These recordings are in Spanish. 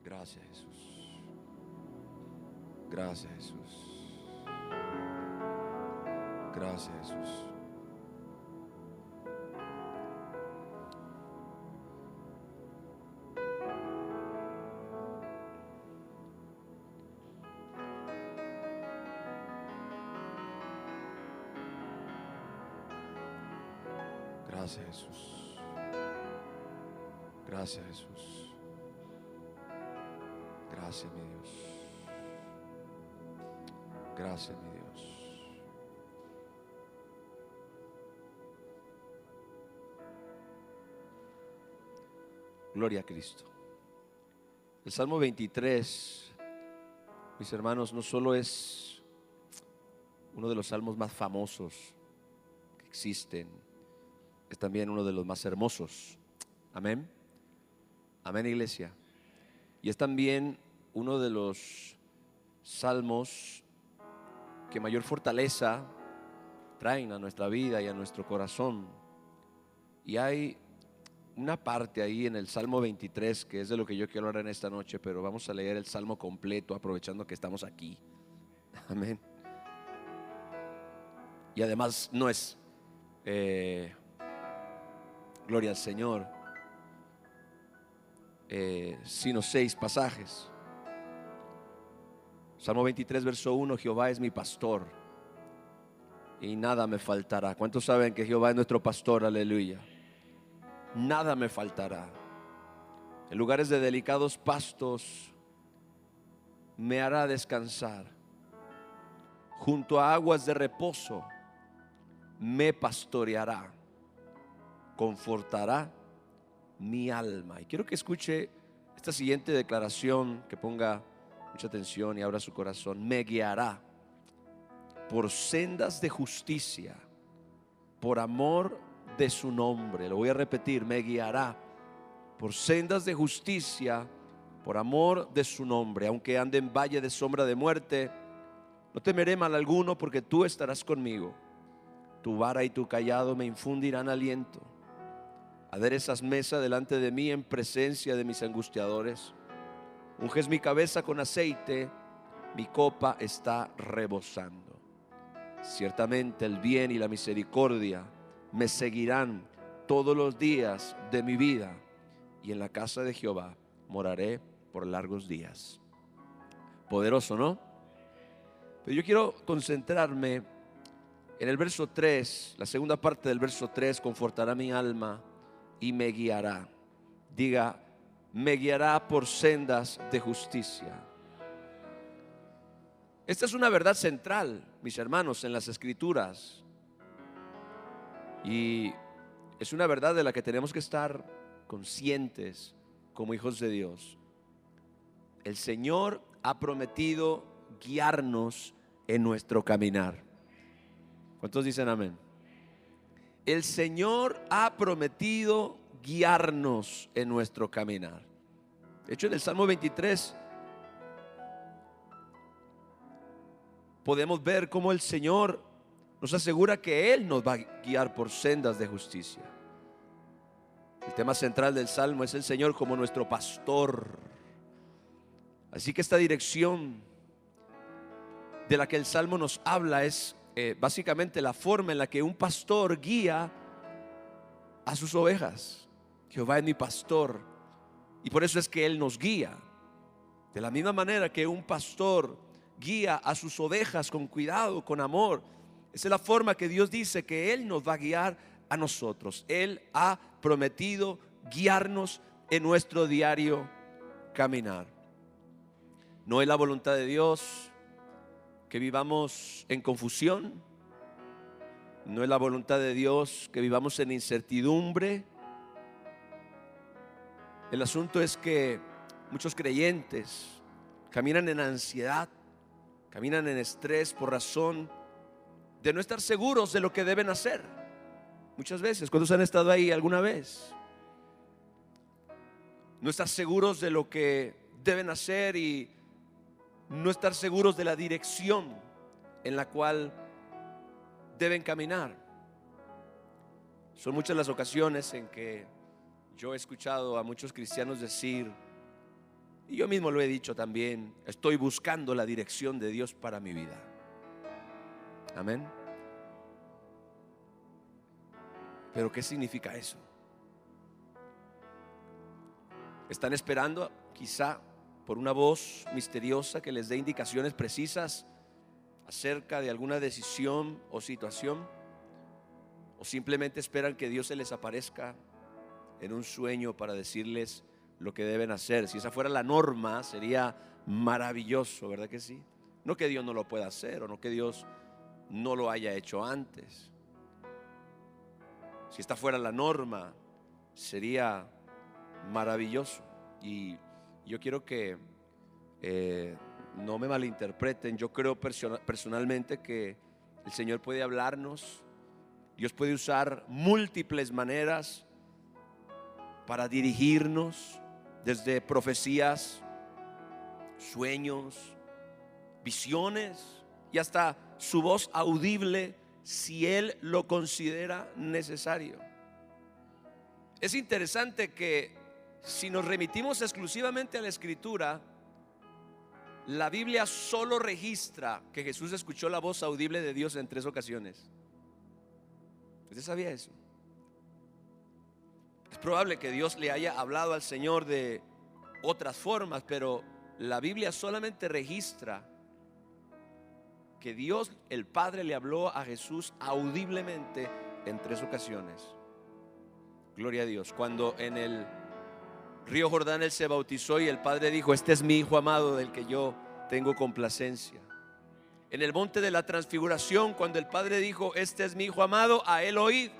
Gracias, Jesús. Gracias, Jesús. Gracias, Jesús. Gracias, Jesús. Gracias, Jesús. Gracias, mi Dios. Gracias, mi Dios. Gloria a Cristo. El Salmo 23, mis hermanos, no solo es uno de los salmos más famosos que existen, es también uno de los más hermosos. Amén. Amén, iglesia. Y es también uno de los salmos que mayor fortaleza traen a nuestra vida y a nuestro corazón. Y hay una parte ahí en el Salmo 23 que es de lo que yo quiero hablar en esta noche, pero vamos a leer el Salmo completo aprovechando que estamos aquí. Amén. Y además no es gloria al Señor, sino 6 pasajes. Salmo 23, verso 1: Jehová es mi pastor y nada me faltará. ¿Cuántos saben que Jehová es nuestro pastor? Aleluya. Nada me faltará. En lugares de delicados pastos me hará descansar. Junto a aguas de reposo me pastoreará. Confortará mi alma. Y quiero que escuche esta siguiente declaración, que ponga mucha atención y abra su corazón. Me guiará por sendas de justicia, por amor de su nombre. Lo voy a repetir: me guiará por sendas de justicia, por amor de su nombre. Aunque ande en valle de sombra de muerte, no temeré mal alguno, porque tú estarás conmigo. Tu vara y tu cayado me infundirán aliento. Aderezas mesa delante de mí en presencia de mis angustiadores. Unges mi cabeza con aceite, mi copa está rebosando. Ciertamente el bien y la misericordia me seguirán todos los días de mi vida, y en la casa de Jehová moraré por largos días. Poderoso, ¿no? Pero yo quiero concentrarme en el verso 3, la segunda parte del verso 3: confortará mi alma y me guiará. Diga: me guiará por sendas de justicia. Esta es una verdad central, mis hermanos, en las Escrituras, y es una verdad de la que tenemos que estar conscientes como hijos de Dios. El Señor ha prometido guiarnos en nuestro caminar. ¿Cuántos dicen amén? El Señor ha prometido guiarnos en nuestro caminar. De hecho, en el Salmo 23 podemos ver cómo el Señor nos asegura que Él nos va a guiar por sendas de justicia. El tema central del Salmo es el Señor como nuestro pastor. Así que esta dirección de la que el Salmo nos habla es básicamente la forma en la que un pastor guía a sus ovejas. Jehová es mi pastor, y por eso es que Él nos guía. De la misma manera que un pastor guía a sus ovejas con cuidado, con amor, esa es la forma que Dios dice que Él nos va a guiar a nosotros. Él ha prometido guiarnos en nuestro diario caminar. No es la voluntad de Dios que vivamos en confusión. No es la voluntad de Dios que vivamos en incertidumbre. El asunto es que muchos creyentes caminan en ansiedad, caminan en estrés por razón de no estar seguros de lo que deben hacer. Muchas veces, ¿cuántos han estado ahí alguna vez? No estar seguros de lo que deben hacer y no estar seguros de la dirección en la cual deben caminar. Son muchas las ocasiones en que yo he escuchado a muchos cristianos decir: Y yo mismo lo he dicho también, estoy buscando la dirección de Dios para mi vida. Amén. Pero ¿qué significa eso? Están esperando quizá por una voz misteriosa que les dé indicaciones precisas acerca de alguna decisión o situación, o simplemente esperan que Dios se les aparezca en un sueño para decirles lo que deben hacer. Si esa fuera la norma, sería maravilloso, ¿verdad que sí? No que Dios no lo pueda hacer, o no que Dios no lo haya hecho antes. Si esta fuera la norma, sería maravilloso. Y yo quiero que no me malinterpreten. Yo creo personalmente que el Señor puede hablarnos. Dios puede usar múltiples maneras para dirigirnos, desde profecías, sueños, visiones y hasta su voz audible, si Él lo considera necesario. Es interesante que si nos remitimos exclusivamente a la Escritura, la Biblia solo registra que Jesús escuchó la voz audible de Dios en 3 ocasiones. ¿Usted sabía eso? Es probable que Dios le haya hablado al Señor de otras formas, pero la Biblia solamente registra que Dios el Padre le habló a Jesús audiblemente en 3 ocasiones. Gloria a Dios. Cuando en el río Jordán Él se bautizó y el Padre dijo: este es mi Hijo amado del que yo tengo complacencia. En el monte de la transfiguración, cuando el Padre dijo: este es mi Hijo amado, a Él oíd.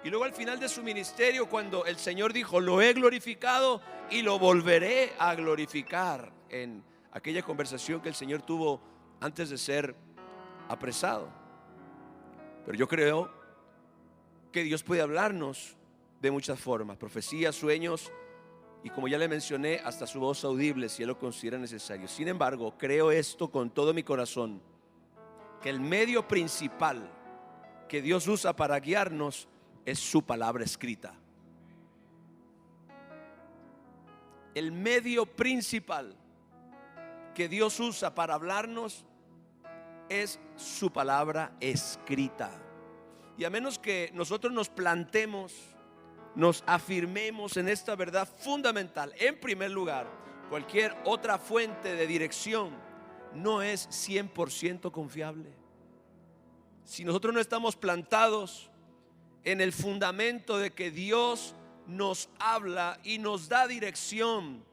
Y luego al final de su ministerio, cuando el Señor dijo: lo he glorificado y lo volveré a glorificar, en aquella conversación que el Señor tuvo antes de ser apresado. Pero yo creo que Dios puede hablarnos de muchas formas: profecías, sueños y, como ya le mencioné, hasta su voz audible, si Él lo considera necesario. Sin embargo, creo esto con todo mi corazón, que el medio principal que Dios usa para guiarnos es su palabra escrita. El medio principal que Dios usa para hablarnos es su palabra escrita. Y a menos que nosotros nos plantemos, nos afirmemos en esta verdad fundamental, en primer lugar, cualquier otra fuente de dirección no es 100% confiable. Si nosotros no estamos plantados en el fundamento de que Dios nos habla y nos da dirección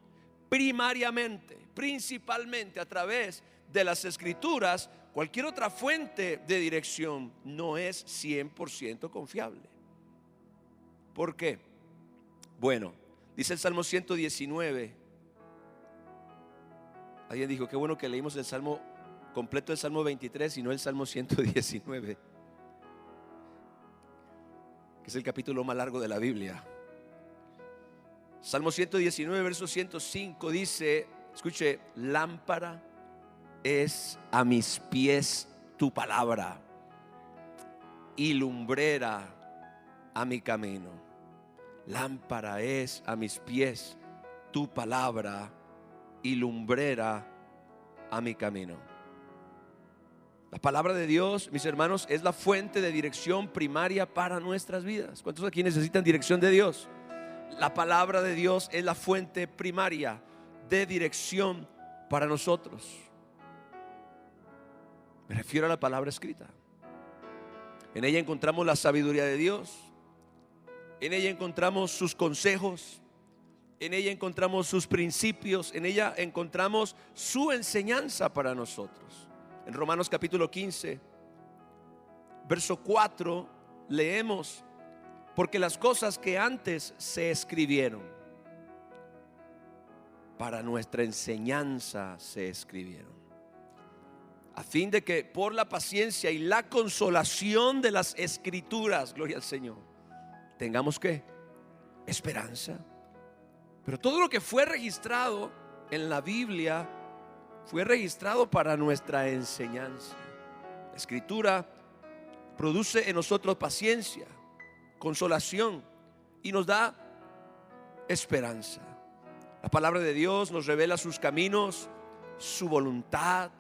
primariamente, principalmente a través de las Escrituras, cualquier otra fuente de dirección no es 100% confiable. ¿Por qué? Bueno, dice el Salmo 119. Alguien dijo: qué bueno que leímos el Salmo completo, el Salmo 23 y no el Salmo 119, que es el capítulo más largo de la Biblia. Salmo 119, verso 105 dice, escuche: lámpara es a mis pies tu palabra y lumbrera a mi camino. Lámpara es a mis pies tu palabra y lumbrera a mi camino. La palabra de Dios, mis hermanos, es la fuente de dirección primaria para nuestras vidas. ¿Cuántos aquí necesitan dirección de Dios? La palabra de Dios es la fuente primaria de dirección para nosotros. Me refiero a la palabra escrita. En ella encontramos la sabiduría de Dios. En ella encontramos sus consejos. En ella encontramos sus principios. En ella encontramos su enseñanza para nosotros. En Romanos capítulo 15, verso 4, leemos: porque las cosas que antes se escribieron, para nuestra enseñanza se escribieron, a fin de que por la paciencia y la consolación de las Escrituras, gloria al Señor, tengamos ¿qué? Esperanza. Pero todo lo que fue registrado en la Biblia fue registrado para nuestra enseñanza. La Escritura produce en nosotros paciencia, consolación y nos da esperanza. La palabra de Dios nos revela sus caminos, su voluntad,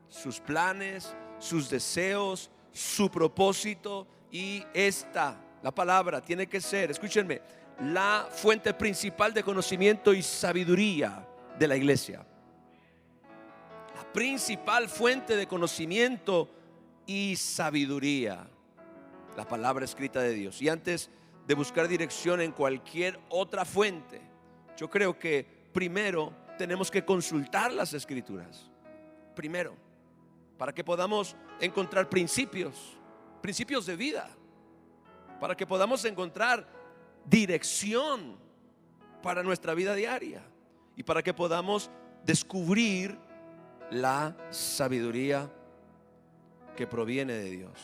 sus planes, sus deseos, su propósito. Y la palabra tiene que ser, escúchenme, la fuente principal de conocimiento y sabiduría de la iglesia. La principal fuente de conocimiento y sabiduría, la palabra escrita de Dios. Y antes de buscar dirección en cualquier otra fuente, yo creo que primero tenemos que consultar las escrituras. Primero, para que podamos encontrar principios de vida, para que podamos encontrar dirección para nuestra vida diaria y para que podamos descubrir la sabiduría que proviene de Dios.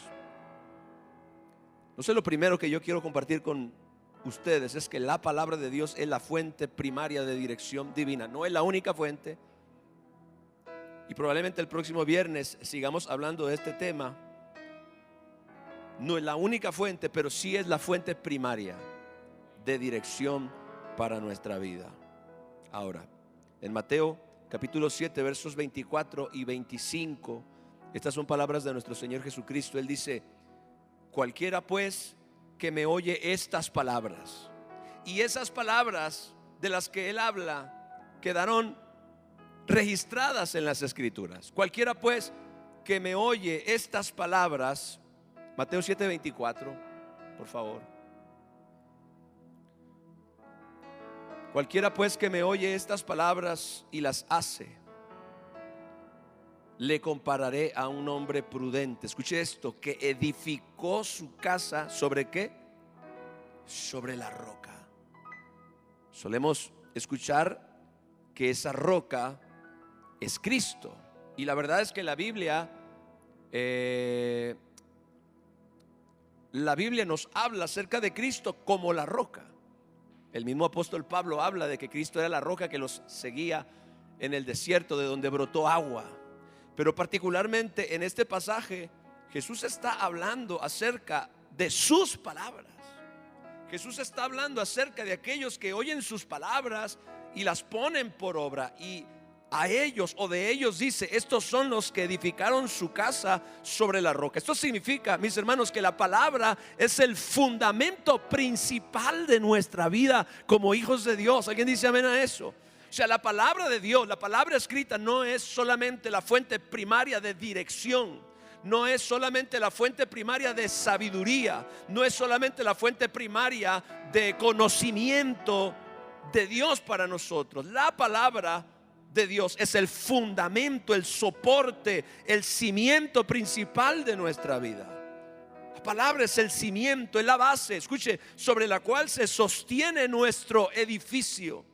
No sé, lo primero que yo quiero compartir con ustedes es que la palabra de Dios es la fuente primaria de dirección divina. No es la única fuente, y probablemente el próximo viernes sigamos hablando de este tema. No es la única fuente, pero sí es la fuente primaria de dirección para nuestra vida. Ahora, en Mateo capítulo 7 versos 24 y 25, estas son palabras de nuestro Señor Jesucristo. Él dice: cualquiera pues que me oye estas palabras. Y esas palabras de las que Él habla quedaron registradas en las escrituras. Cualquiera pues que me oye estas palabras. Mateo 7:24, por favor. Cualquiera pues que me oye estas palabras y las hace, le compararé a un hombre prudente. Escuche esto: que edificó su casa ¿sobre qué? Sobre la roca. Solemos escuchar que esa roca es Cristo, y la verdad es que la Biblia nos habla acerca de Cristo como la roca. El mismo apóstol Pablo habla de que Cristo era la roca que los seguía en el desierto, de donde brotó agua. Pero particularmente en este pasaje, Jesús está hablando acerca de sus palabras. Jesús está hablando acerca de aquellos que oyen sus palabras y las ponen por obra. Y a ellos, o de ellos, dice: estos son los que edificaron su casa sobre la roca. Esto significa, mis hermanos, que la palabra es el fundamento principal de nuestra vida como hijos de Dios. ¿Alguien dice amén a eso? O sea, la palabra de Dios, la palabra escrita, no es solamente la fuente primaria de dirección, no es solamente la fuente primaria de sabiduría, no es solamente la fuente primaria de conocimiento de Dios para nosotros. La palabra de Dios es el fundamento, el soporte, el cimiento principal de nuestra vida. La palabra es el cimiento, es la base, escuche, sobre la cual se sostiene nuestro edificio.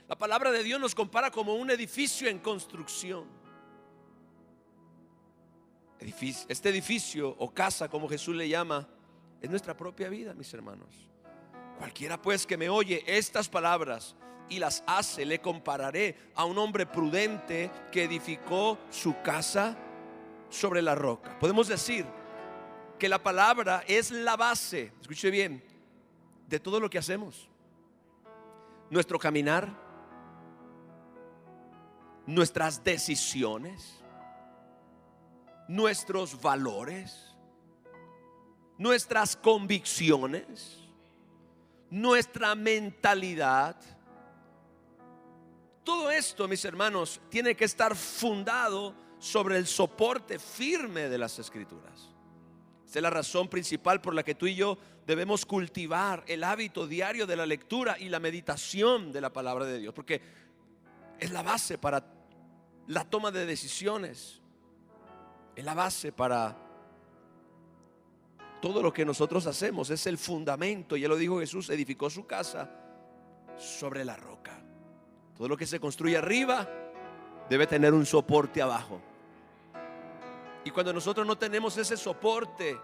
La palabra de Dios nos compara como un edificio en construcción. Este edificio o casa, como Jesús le llama, es nuestra propia vida, mis hermanos. Cualquiera pues que me oye estas palabras y las hace, le compararé a un hombre prudente que edificó su casa sobre la roca. Podemos decir que la palabra es la base, escuche bien, de todo lo que hacemos. Nuestro caminar, nuestras decisiones, nuestros valores, nuestras convicciones, nuestra mentalidad. Todo esto, mis hermanos, tiene que estar fundado sobre el soporte firme de las escrituras. Esta es la razón principal por la que tú y yo debemos cultivar el hábito diario de la lectura y la meditación de la palabra de Dios, porque es la base para la toma de decisiones, es la base para todo lo que nosotros hacemos, es el fundamento. Ya lo dijo Jesús: edificó su casa sobre la roca. Todo lo que se construye arriba debe tener un soporte abajo. Y cuando nosotros no tenemos ese soporte,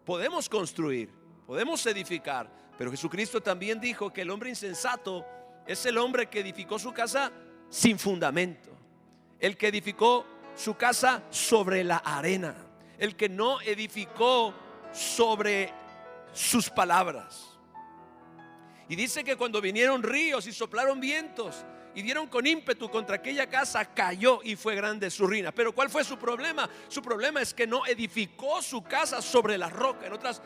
podemos construir, podemos edificar, pero Jesucristo también dijo que el hombre insensato es el hombre que edificó su casa sin fundamento, el que edificó su casa sobre la arena, el que no edificó sobre sus palabras. Y dice que cuando vinieron ríos y soplaron vientos y dieron con ímpetu contra aquella casa, cayó y fue grande su ruina. Pero ¿cuál fue su problema? Su problema es que no edificó su casa sobre la roca. En otras,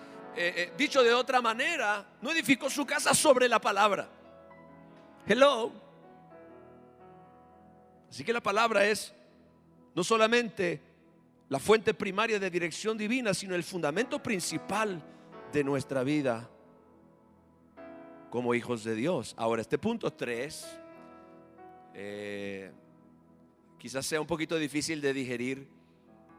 dicho de otra manera, no edificó su casa sobre la palabra. Hello. Así que la palabra es no solamente la fuente primaria de dirección divina, sino el fundamento principal de nuestra vida como hijos de Dios. Ahora, este punto 3 quizás sea un poquito difícil de digerir,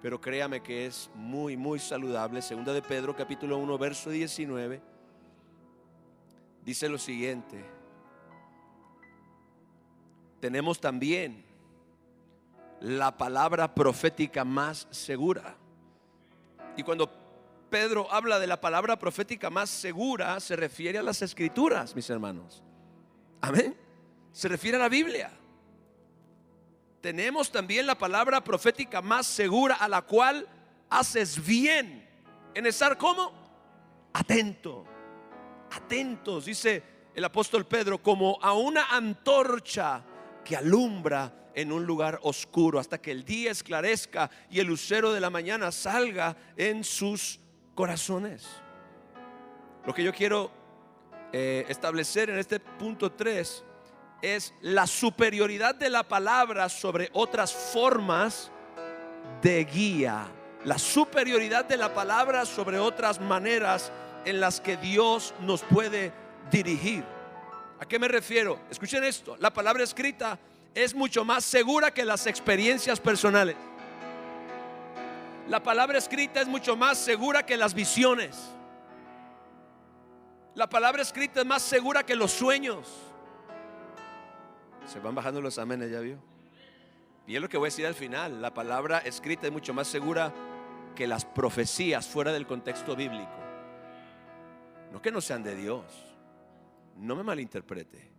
pero créame que es muy, muy saludable. Segunda de Pedro, capítulo 1, verso 19, dice lo siguiente: tenemos también la palabra profética más segura. Y cuando Pedro habla de la palabra profética más segura, se refiere a las Escrituras, mis hermanos. Amén. Se refiere a la Biblia. Tenemos también la palabra profética más segura, a la cual haces bien en estar como atento. Atentos, dice el apóstol Pedro, como a una antorcha que alumbra en un lugar oscuro hasta que el día esclarezca y el lucero de la mañana salga en sus corazones. Lo que yo quiero establecer en este punto 3 es la superioridad de la palabra sobre otras formas de guía. La superioridad de la palabra sobre otras maneras en las que Dios nos puede dirigir. ¿A qué me refiero? Escuchen esto: la palabra escrita es mucho más segura que las experiencias personales. La palabra escrita es mucho más segura que las visiones. La palabra escrita es más segura que los sueños. Se van bajando los amenes, ya vio. Y es lo que voy a decir al final: la palabra escrita es mucho más segura que las profecías fuera del contexto bíblico. No que no sean de Dios, no me malinterprete.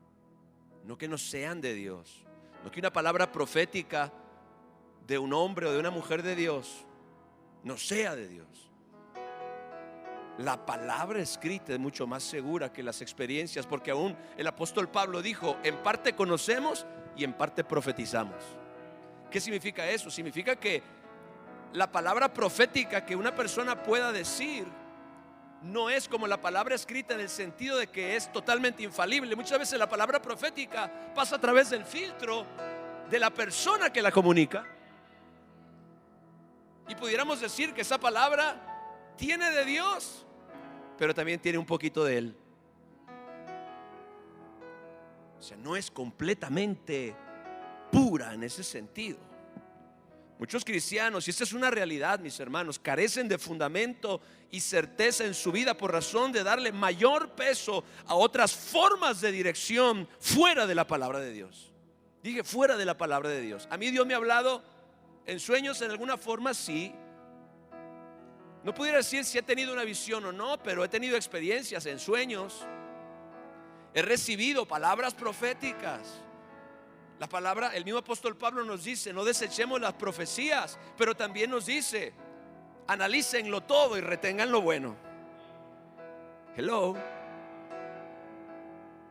No que no sean de Dios, no que una palabra profética de un hombre o de una mujer de Dios no sea de Dios. La palabra escrita es mucho más segura que las experiencias, porque aún el apóstol Pablo dijo: en parte conocemos y en parte profetizamos. ¿Qué significa eso? Significa que la palabra profética que una persona pueda decir no es como la palabra escrita, en el sentido de que es totalmente infalible. Muchas veces la palabra profética pasa a través del filtro de la persona que la comunica, y pudiéramos decir que esa palabra tiene de Dios, pero también tiene un poquito de Él. O sea, no es completamente pura en ese sentido. Muchos cristianos, y esta es una realidad, mis hermanos, carecen de fundamento y certeza en su vida por razón de darle mayor peso a otras formas de dirección fuera de la palabra de Dios. Dije fuera de la palabra de Dios. A mí Dios me ha hablado en sueños en alguna forma, sí. No pudiera decir si he tenido una visión o no, pero he tenido experiencias en sueños. He recibido palabras proféticas. La palabra, el mismo apóstol Pablo nos dice: no desechemos las profecías, pero también nos dice: analícenlo todo y retengan lo bueno. Hello.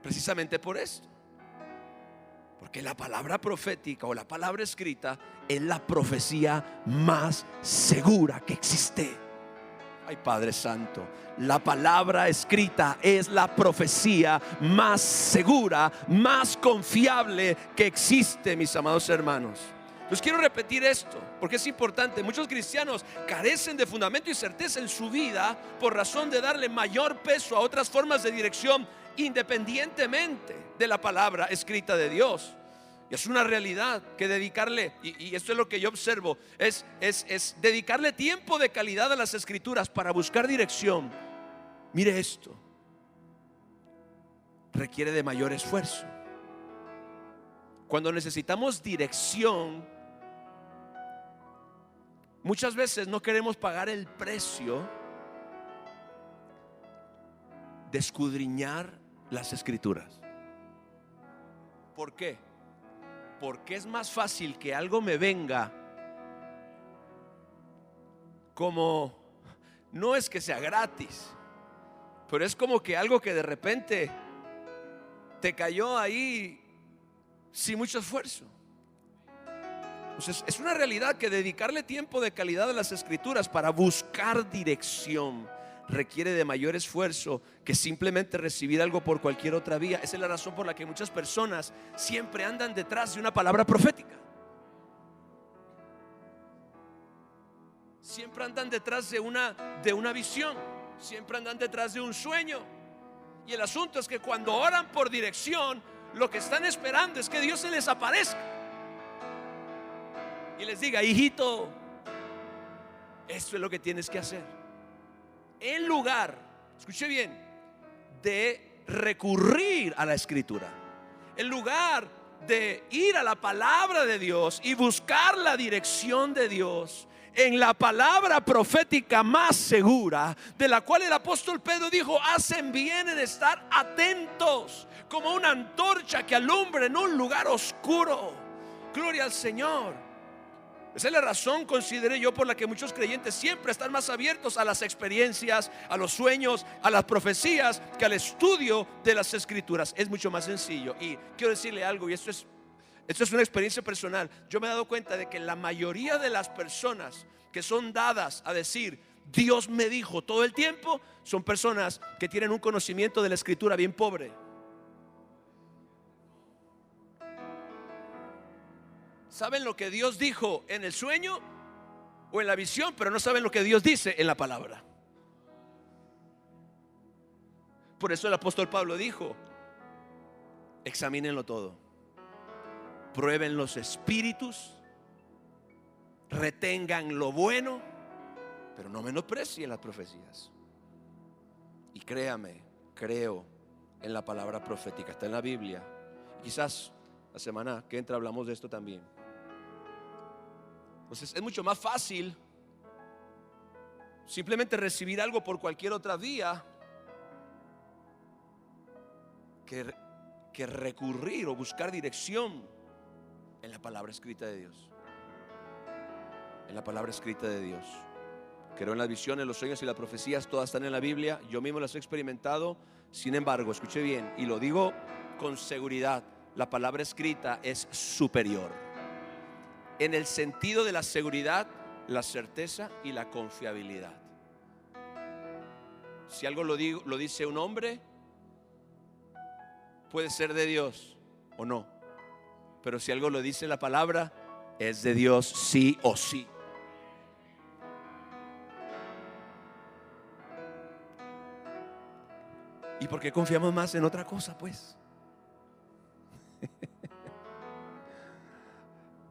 Precisamente por esto, porque la palabra profética o la palabra escrita es la profecía más segura que existe. Ay, Padre Santo, la palabra escrita es la profecía más segura, más confiable que existe, mis amados hermanos. Pues quiero repetir esto porque es importante. Muchos cristianos carecen de fundamento y certeza en su vida por razón de darle mayor peso a otras formas de dirección independientemente de la palabra escrita de Dios. Y es una realidad que dedicarle, y esto es lo que yo observo, es dedicarle tiempo de calidad a las escrituras para buscar dirección. Mire esto, requiere de mayor esfuerzo. Cuando necesitamos dirección, muchas veces no queremos pagar el precio de escudriñar las escrituras. ¿Por qué? Porque es más fácil que algo me venga como, no es que sea gratis, pero es como que algo que de repente te cayó ahí sin mucho esfuerzo. Entonces, es una realidad que dedicarle tiempo de calidad a las Escrituras para buscar dirección requiere de mayor esfuerzo que simplemente recibir algo por cualquier otra vía. Esa es la razón por la que muchas personas siempre andan detrás de una palabra profética. Siempre andan detrás de una visión. Siempre andan detrás de un sueño. Y el asunto es que cuando oran por dirección, lo que están esperando es que Dios se les aparezca y les diga: hijito, esto es lo que tienes que hacer. En lugar, escuche bien, de recurrir a la Escritura, en lugar de ir a la palabra de Dios y buscar la dirección de Dios en la palabra profética más segura, de la cual el apóstol Pedro dijo: hacen bien en estar atentos como una antorcha que alumbra en un lugar oscuro. Gloria al Señor. Esa es la razón, consideré yo, por la que muchos creyentes siempre están más abiertos a las experiencias, a los sueños, a las profecías, que al estudio de las Escrituras. Es mucho más sencillo. Y quiero decirle algo, y esto es una experiencia personal. Yo me he dado cuenta de que la mayoría de las personas que son dadas a decir: Dios me dijo todo el tiempo, son personas que tienen un conocimiento de la Escritura bien pobre. Saben lo que Dios dijo en el sueño o en la visión, pero no saben lo que Dios dice en la palabra. Por eso el apóstol Pablo dijo: examínenlo todo, prueben los espíritus, retengan lo bueno, pero no menosprecien las profecías. Y créame, creo en la palabra profética, está en la Biblia. Quizás la semana que entra hablamos de esto también. Entonces es mucho más fácil simplemente recibir algo por cualquier otra vía que recurrir o buscar dirección en la palabra escrita de Dios. En la palabra escrita de Dios. Creo en las visiones, los sueños y las profecías, todas están en la Biblia. Yo mismo las he experimentado. Sin embargo, escuche bien, y lo digo con seguridad, la palabra escrita es superior en el sentido de la seguridad, la certeza y la confiabilidad. Si algo lo dice un hombre, puede ser de Dios o no, pero si algo lo dice la palabra, es de Dios sí o sí. ¿Y por qué confiamos más en otra cosa, pues?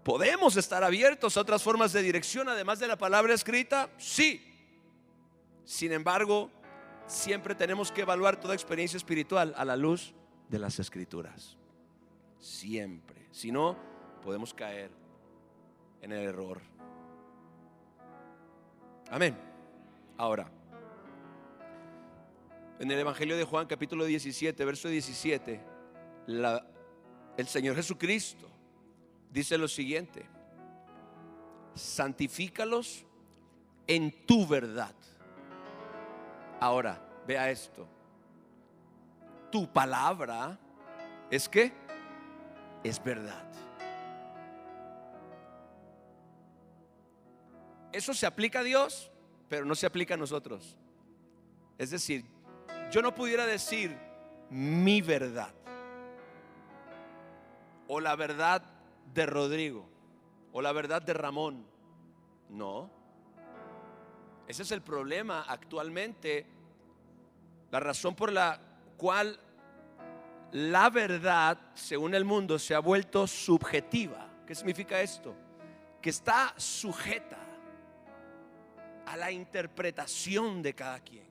¿Podemos estar abiertos a otras formas de dirección además de la palabra escrita? Sí. Sin embargo, siempre tenemos que evaluar toda experiencia espiritual a la luz de las Escrituras. Siempre. Si no, podemos caer en el error. Amén. Ahora, en el Evangelio de Juan, capítulo 17, verso 17, el Señor Jesucristo dice lo siguiente: santifícalos en tu verdad. Ahora, vea esto. Tu palabra es ¿qué? Es verdad. Eso se aplica a Dios, pero no se aplica a nosotros. Es decir, yo no pudiera decir mi verdad o la verdad de Rodrigo o la verdad de Ramón. No. Ese es el problema actualmente. La razón por la cual la verdad, según el mundo, se ha vuelto subjetiva. ¿Qué significa esto? Que está sujeta a la interpretación de cada quien.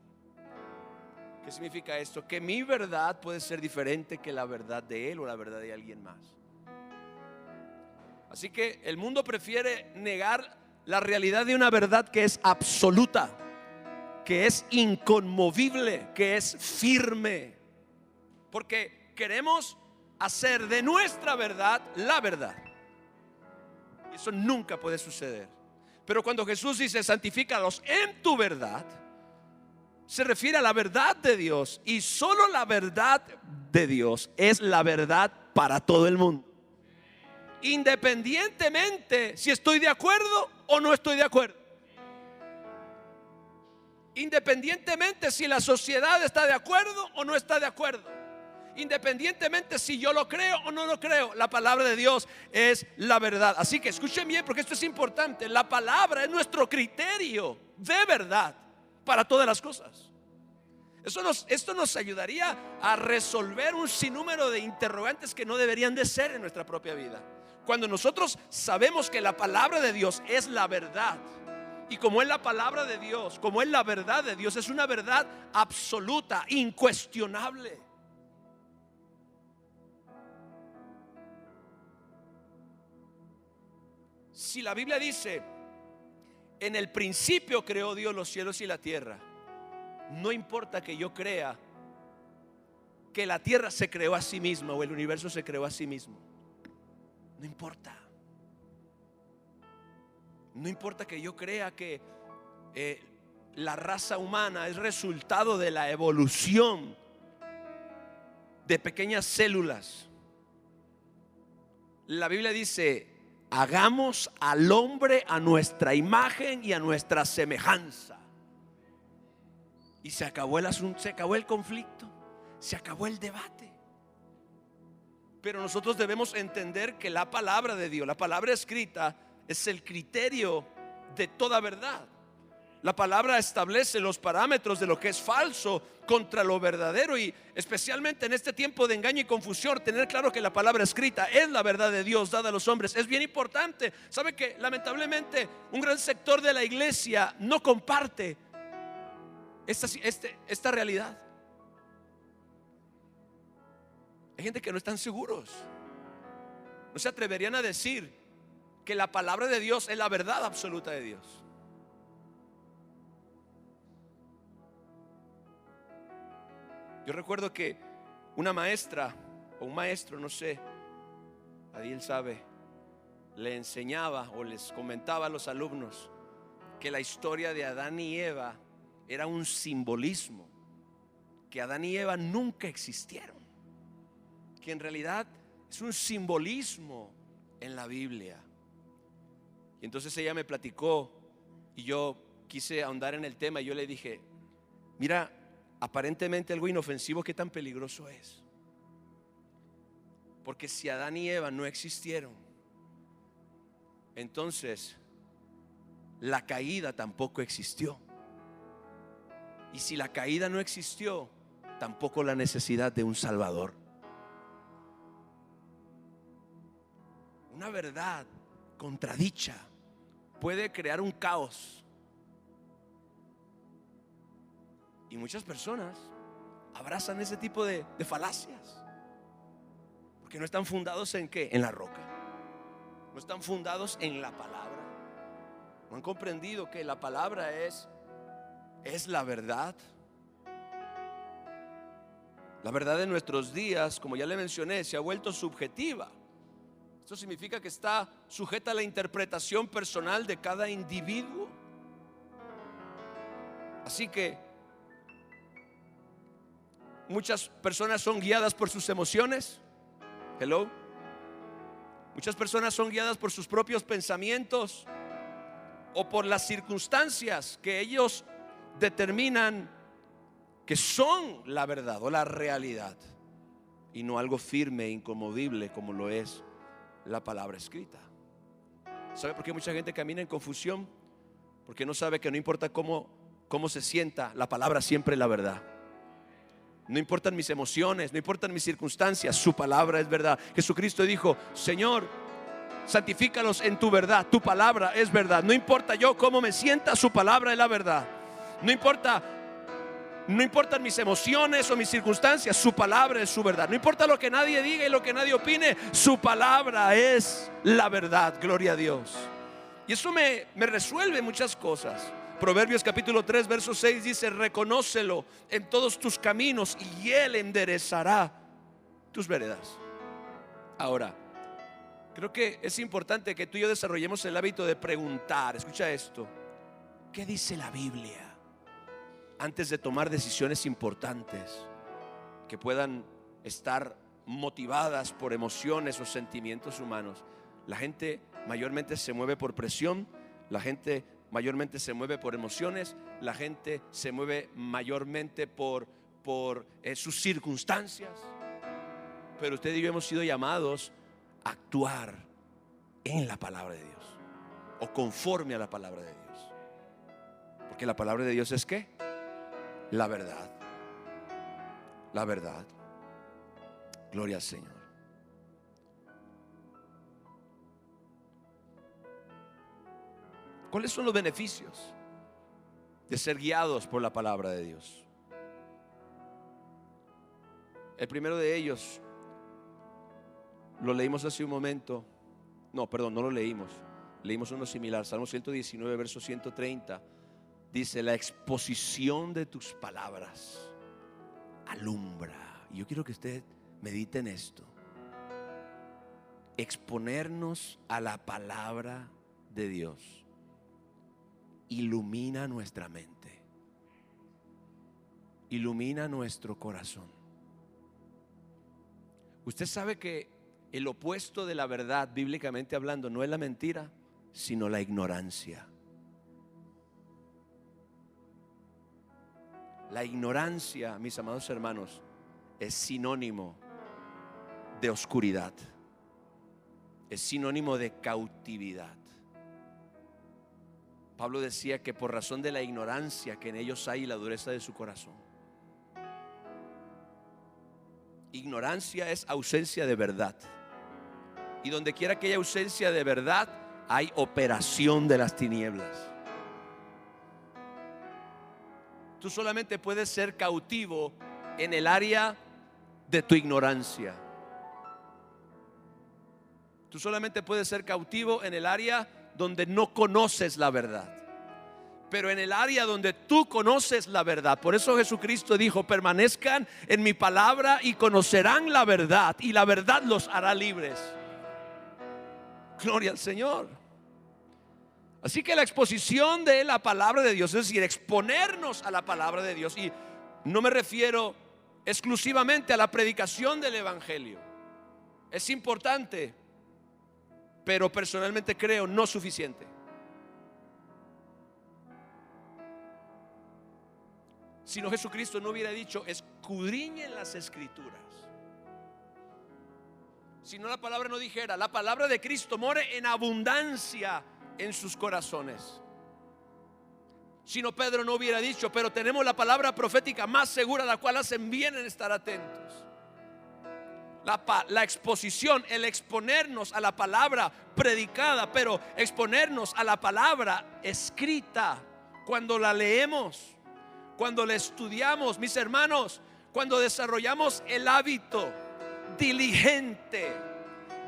¿Qué significa esto? Que mi verdad puede ser diferente que la verdad de él o la verdad de alguien más. Así que el mundo prefiere negar la realidad de una verdad que es absoluta, que es inconmovible, que es firme, porque queremos hacer de nuestra verdad la verdad. Eso nunca puede suceder. Pero cuando Jesús dice santifícalos en tu verdad, se refiere a la verdad de Dios, y solo la verdad de Dios es la verdad para todo el mundo, independientemente si estoy de acuerdo o no estoy de acuerdo, independientemente si la sociedad está de acuerdo o no está de acuerdo, independientemente si yo lo creo o no lo creo. La palabra de Dios es la verdad. Así que escuchen bien, porque esto es importante. La palabra es nuestro criterio de verdad para todas las cosas. Esto nos ayudaría a resolver un sinnúmero de interrogantes que no deberían de ser en nuestra propia vida. Cuando nosotros sabemos que la palabra de Dios es la verdad, y como es la palabra de Dios, como es la verdad de Dios, es una verdad absoluta, incuestionable. Si la Biblia dice, en el principio creó Dios los cielos y la tierra, no importa que yo crea que la tierra se creó a sí misma o el universo se creó a sí mismo. No importa. No importa que yo crea que la raza humana es resultado de la evolución de pequeñas células. La Biblia dice, hagamos al hombre a nuestra imagen y a nuestra semejanza. Y se acabó el asunto, se acabó el conflicto, se acabó el debate. Pero nosotros debemos entender que la palabra de Dios, la palabra escrita, es el criterio de toda verdad. La palabra establece los parámetros de lo que es falso contra lo verdadero, y especialmente en este tiempo de engaño y confusión, tener claro que la palabra escrita es la verdad de Dios dada a los hombres es bien importante. Sabe que lamentablemente un gran sector de la iglesia no comparte esta realidad. Hay gente que no están seguros, no se atreverían a decir que la palabra de Dios es la verdad absoluta de Dios. Yo recuerdo que una maestra o un maestro, no sé, Adiel sabe, le enseñaba o les comentaba a los alumnos que la historia de Adán y Eva era un simbolismo, que Adán y Eva nunca existieron, que en realidad es un simbolismo en la Biblia. Y entonces ella me platicó y yo quise ahondar en el tema, y yo le dije, mira, aparentemente algo inofensivo, ¿qué tan peligroso es? Porque si Adán y Eva no existieron, entonces la caída tampoco existió. Y si la caída no existió, tampoco la necesidad de un Salvador. Una verdad contradicha puede crear un caos. Y muchas personas abrazan ese tipo de falacias, porque no están fundados en ¿qué? En la roca. No están fundados en la palabra. No han comprendido que la palabra es la verdad. La verdad de nuestros días, como ya le mencioné, se ha vuelto subjetiva. Esto significa que está sujeta a la interpretación personal de cada individuo. Así que muchas personas son guiadas por sus emociones. Hello. Muchas personas son guiadas por sus propios pensamientos o por las circunstancias que ellos determinan que son la verdad o la realidad, y no algo firme e inconmovible como lo es la palabra escrita. ¿Sabe por qué mucha gente camina en confusión? Porque no sabe que no importa cómo se sienta, la palabra siempre es la verdad. No importan mis emociones, no importan mis circunstancias, su palabra es verdad. Jesucristo dijo, Señor, santifícalos en tu verdad, tu palabra es verdad. No importa yo cómo me sienta, su palabra es la verdad. No importan mis emociones o mis circunstancias, su palabra es su verdad. No importa lo que nadie diga y lo que nadie opine, su palabra es la verdad. Gloria a Dios. Y eso me resuelve muchas cosas. Proverbios capítulo 3 verso 6 dice, reconócelo en todos tus caminos y Él enderezará tus veredas. Ahora, creo que es importante que tú y yo desarrollemos el hábito de preguntar. Escucha esto, ¿qué dice la Biblia? antes de tomar decisiones importantes que puedan estar motivadas por emociones o sentimientos humanos. La gente mayormente se mueve por presión, la gente mayormente se mueve por emociones, la gente se mueve mayormente por sus circunstancias. Pero usted y yo hemos sido llamados a actuar en la palabra de Dios o conforme a la palabra de Dios, porque la palabra de Dios es ¿qué? La verdad. La verdad. Gloria al Señor. ¿Cuáles son los beneficios de ser guiados por la palabra de Dios? El primero de ellos lo leímos hace un momento. No, perdón, no lo leímos. Leímos uno similar. Salmo 119, verso 130. Dice: la exposición de tus palabras alumbra. Y yo quiero que usted medite en esto. Exponernos a la palabra de Dios ilumina nuestra mente, ilumina nuestro corazón. Usted sabe que el opuesto de la verdad, bíblicamente hablando, no es la mentira, sino la ignorancia. La ignorancia, mis amados hermanos, es sinónimo de oscuridad, es sinónimo de cautividad. Pablo decía que por razón de la ignorancia que en ellos hay y la dureza de su corazón. Ignorancia es ausencia de verdad, y donde quiera que haya ausencia de verdad, hay operación de las tinieblas. Tú solamente puedes ser cautivo en el área de tu ignorancia. Tú solamente puedes ser cautivo en el área donde no conoces la verdad. Pero en el área donde tú conoces la verdad, por eso Jesucristo dijo: permanezcan en mi palabra y conocerán la verdad, y la verdad los hará libres. Gloria al Señor. Así que la exposición de la palabra de Dios, es decir, exponernos a la palabra de Dios, y no me refiero exclusivamente a la predicación del evangelio. Es importante, pero personalmente creo no suficiente. Si no, Jesucristo no hubiera dicho: escudriñen las escrituras. Si no, la palabra no dijera: la palabra de Cristo more en abundancia en sus corazones. Si no, Pedro no hubiera dicho: pero tenemos la palabra profética más segura, la cual hacen bien en estar atentos. La exposición, el exponernos a la palabra predicada, pero exponernos a la palabra escrita, cuando la leemos, cuando la estudiamos, mis hermanos, cuando desarrollamos el hábito diligente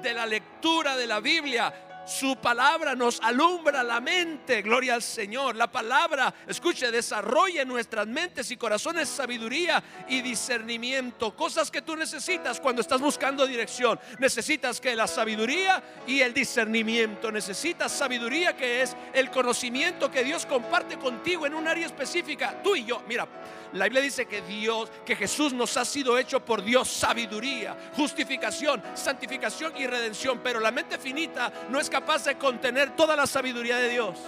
de la lectura de la Biblia, su palabra nos alumbra la mente. Gloria al Señor. La palabra, escuche, desarrolla en nuestras mentes y corazones sabiduría y discernimiento, cosas que tú necesitas cuando estás buscando dirección. Necesitas que la sabiduría y el discernimiento. Necesitas sabiduría, que es el conocimiento que Dios comparte contigo en un área específica. Tú y yo, mira, la Biblia dice que Jesús nos ha sido hecho por Dios sabiduría, justificación, santificación y redención. Pero la mente finita no es capaz de contener toda la sabiduría de Dios.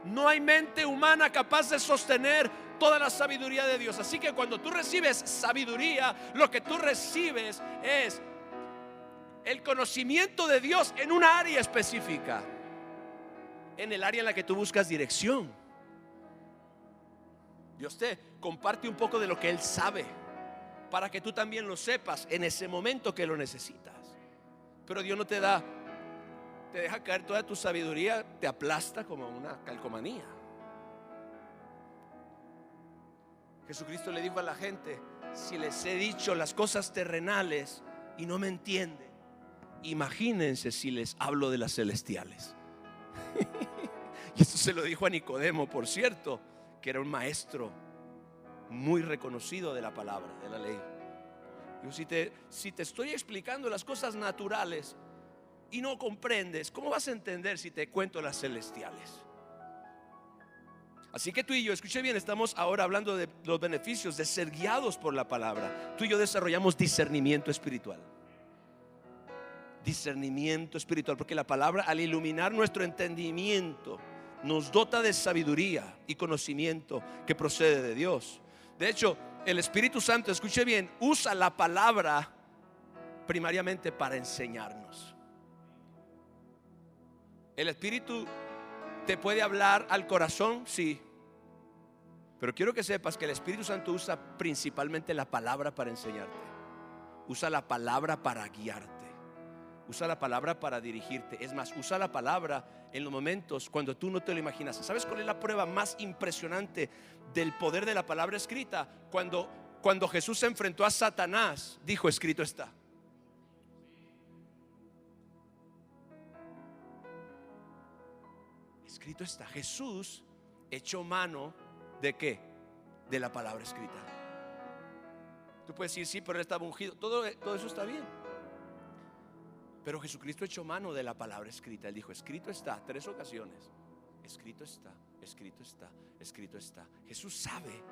No hay mente humana capaz de sostener toda la sabiduría de Dios. Así que cuando tú recibes sabiduría, lo que tú recibes es el conocimiento de Dios en una área específica, en el área en la que tú buscas dirección. Dios te comparte un poco de lo que Él sabe, para que tú también lo sepas en ese momento que lo necesitas. Pero Dios no te deja caer toda tu sabiduría, te aplasta como una calcomanía. Jesucristo le dijo a la gente: si les he dicho las cosas terrenales y no me entienden, imagínense si les hablo de las celestiales. Y esto se lo dijo a Nicodemo, por cierto, que era un maestro muy reconocido de la palabra, de la ley. Digo, si te estoy explicando las cosas naturales y no comprendes, ¿cómo vas a entender si te cuento las celestiales? Así que tú y yo, escuche bien, estamos ahora hablando de los beneficios de ser guiados por la palabra. Tú y yo desarrollamos discernimiento espiritual. Discernimiento espiritual, porque la palabra, al iluminar nuestro entendimiento, nos dota de sabiduría y conocimiento que procede de Dios. De hecho, el Espíritu Santo, escuche bien, usa la palabra primariamente para enseñarnos. El Espíritu te puede hablar al corazón, sí, pero quiero que sepas que el Espíritu Santo usa principalmente la palabra para enseñarte. Usa la palabra para guiarte. Usa la palabra para dirigirte. Es más, usa la palabra en los momentos cuando tú no te lo imaginas. ¿Sabes cuál es la prueba más impresionante del poder de la palabra escrita? Cuando Jesús se enfrentó a Satanás, dijo: escrito está. Escrito está. Jesús echó mano ¿de qué? De la palabra escrita. Tú puedes decir: sí, pero él estaba ungido. Todo eso está bien. Pero Jesucristo echó mano de la palabra escrita. Él dijo: escrito está, 3 ocasiones. Escrito está, escrito está, escrito está. Jesús sabe.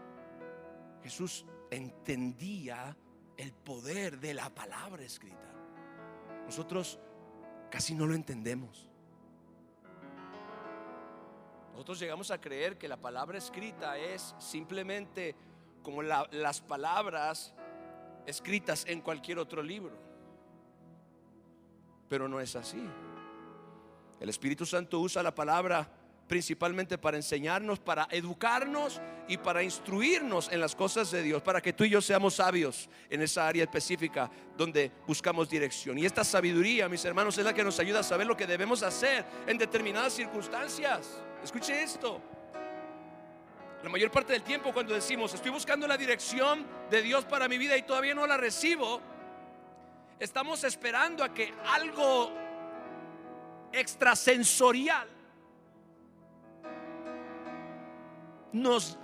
Jesús entendía el poder de la palabra escrita. Nosotros casi no lo entendemos. Nosotros llegamos a creer que la palabra escrita es simplemente como las palabras escritas en cualquier otro libro. Pero no es así. El Espíritu Santo usa la palabra principalmente para enseñarnos, para educarnos y para instruirnos en las cosas de Dios, para que tú y yo seamos sabios en esa área específica donde buscamos dirección. Y esta sabiduría, mis hermanos, es la que nos ayuda a saber lo que debemos hacer en determinadas circunstancias. Escuche esto: la mayor parte del tiempo, cuando decimos estoy buscando la dirección de Dios para mi vida y todavía no la recibo, estamos esperando a que algo extrasensorial nos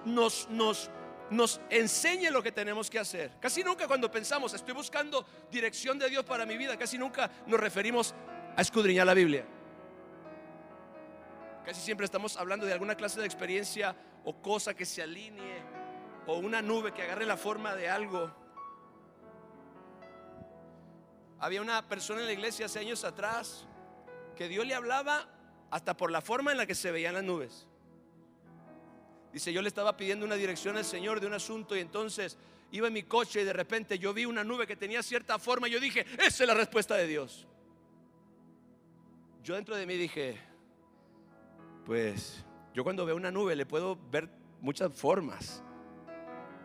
enseñe lo que tenemos que hacer. Casi nunca cuando pensamos estoy buscando dirección de Dios para mi vida, casi nunca nos referimos a escudriñar la Biblia. Casi siempre estamos hablando de alguna clase de experiencia o cosa que se alinee, o una nube que agarre la forma de algo. Había una persona en la iglesia hace años atrás que Dios le hablaba hasta por la forma en la que se veían las nubes. Dice: yo le estaba pidiendo una dirección al Señor de un asunto, y entonces iba en mi coche y de repente yo vi una nube que tenía cierta forma y yo dije: esa es la respuesta de Dios. Yo dentro de mí dije: pues yo cuando veo una nube le puedo ver muchas formas.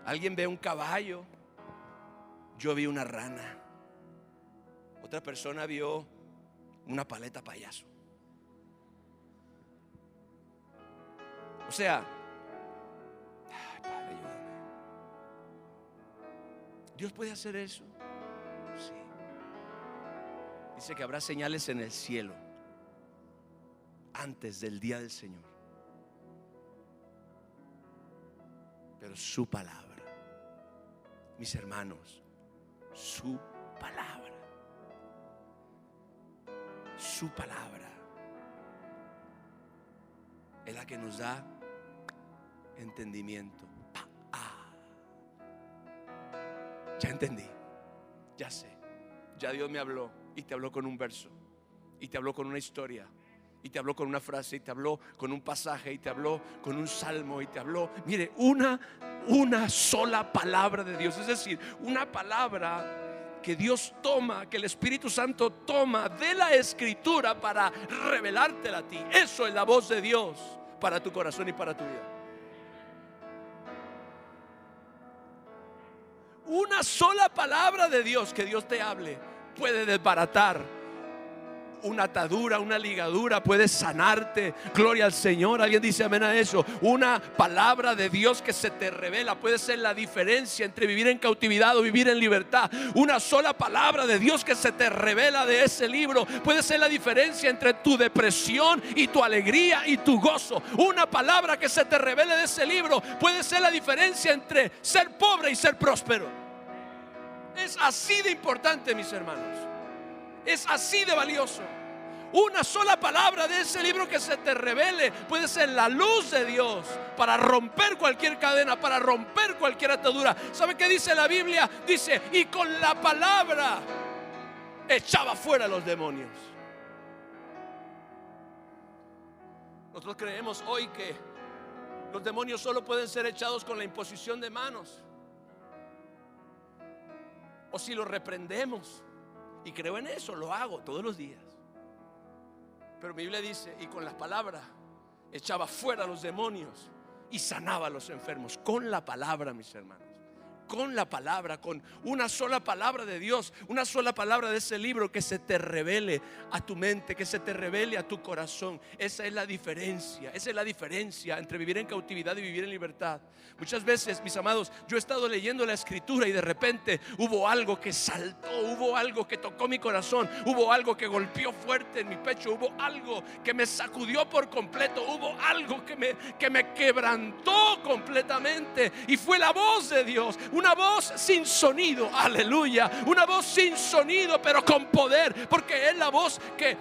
Alguien ve un caballo, yo vi una rana, otra persona vio una paleta payaso. O sea, ay, Padre, ayúdame. ¿Dios puede hacer eso? Sí. Dice que habrá señales en el cielo antes del día del Señor. Pero su palabra, mis hermanos, su palabra es la que nos da entendimiento. Ya entendí, ya sé, ya Dios me habló, y te habló con un verso, y te habló con una historia, y te habló con una frase, y te habló con un pasaje, y te habló con un salmo, y te habló, mire, una sola palabra de Dios. Es decir, una palabra que Dios toma, que el Espíritu Santo toma de la Escritura para revelártela a ti. Eso es la voz de Dios para tu corazón y para tu vida. Una sola palabra de Dios que Dios te hable puede desbaratar una atadura, una ligadura, puede sanarte. Gloria al Señor. Alguien dice amén a eso. Una palabra de Dios que se te revela puede ser la diferencia entre vivir en cautividad o vivir en libertad. Una sola palabra de Dios que se te revela de ese libro puede ser la diferencia entre tu depresión y tu alegría y tu gozo. Una palabra que se te revele de ese libro puede ser la diferencia entre ser pobre y ser próspero. Es así de importante, mis hermanos. Es así de valioso. Una sola palabra de ese libro que se te revele puede ser la luz de Dios para romper cualquier cadena, para romper cualquier atadura. ¿Sabe qué dice la Biblia? Dice, y con la palabra echaba fuera a los demonios. Nosotros creemos hoy que los demonios solo pueden ser echados con la imposición de manos, o si los reprendemos. Y creo en eso, lo hago todos los días. Pero mi Biblia dice, y con las palabras echaba fuera a los demonios y sanaba a los enfermos. Con la palabra, mis hermanos. Con la palabra, con una sola palabra de Dios, una sola palabra de ese libro que se te revele a tu mente, que se te revele a tu corazón. Esa es la diferencia, esa es la diferencia entre vivir en cautividad y vivir en libertad. Muchas veces, mis amados, yo he estado leyendo la escritura y de repente hubo algo que saltó, hubo algo que tocó mi corazón, hubo algo que golpeó fuerte en mi pecho, hubo algo que me sacudió por completo, hubo algo que me quebrantó completamente, y fue la voz de Dios. Una voz sin sonido, aleluya. Una voz sin sonido, pero con poder, porque es la voz que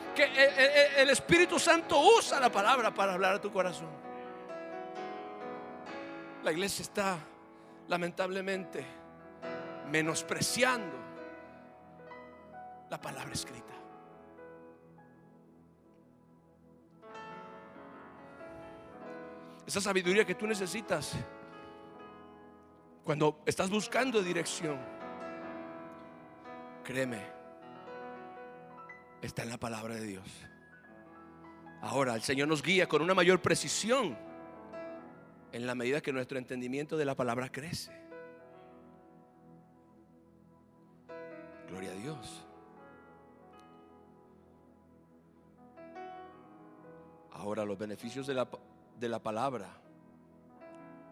el Espíritu Santo usa la palabra para hablar a tu corazón. La iglesia está lamentablemente menospreciando la palabra escrita. Esa sabiduría que tú necesitas cuando estás buscando dirección, créeme, está en la palabra de Dios. Ahora el Señor nos guía con una mayor precisión en la medida que nuestro entendimiento de la palabra crece. Gloria a Dios. Ahora los beneficios de la palabra,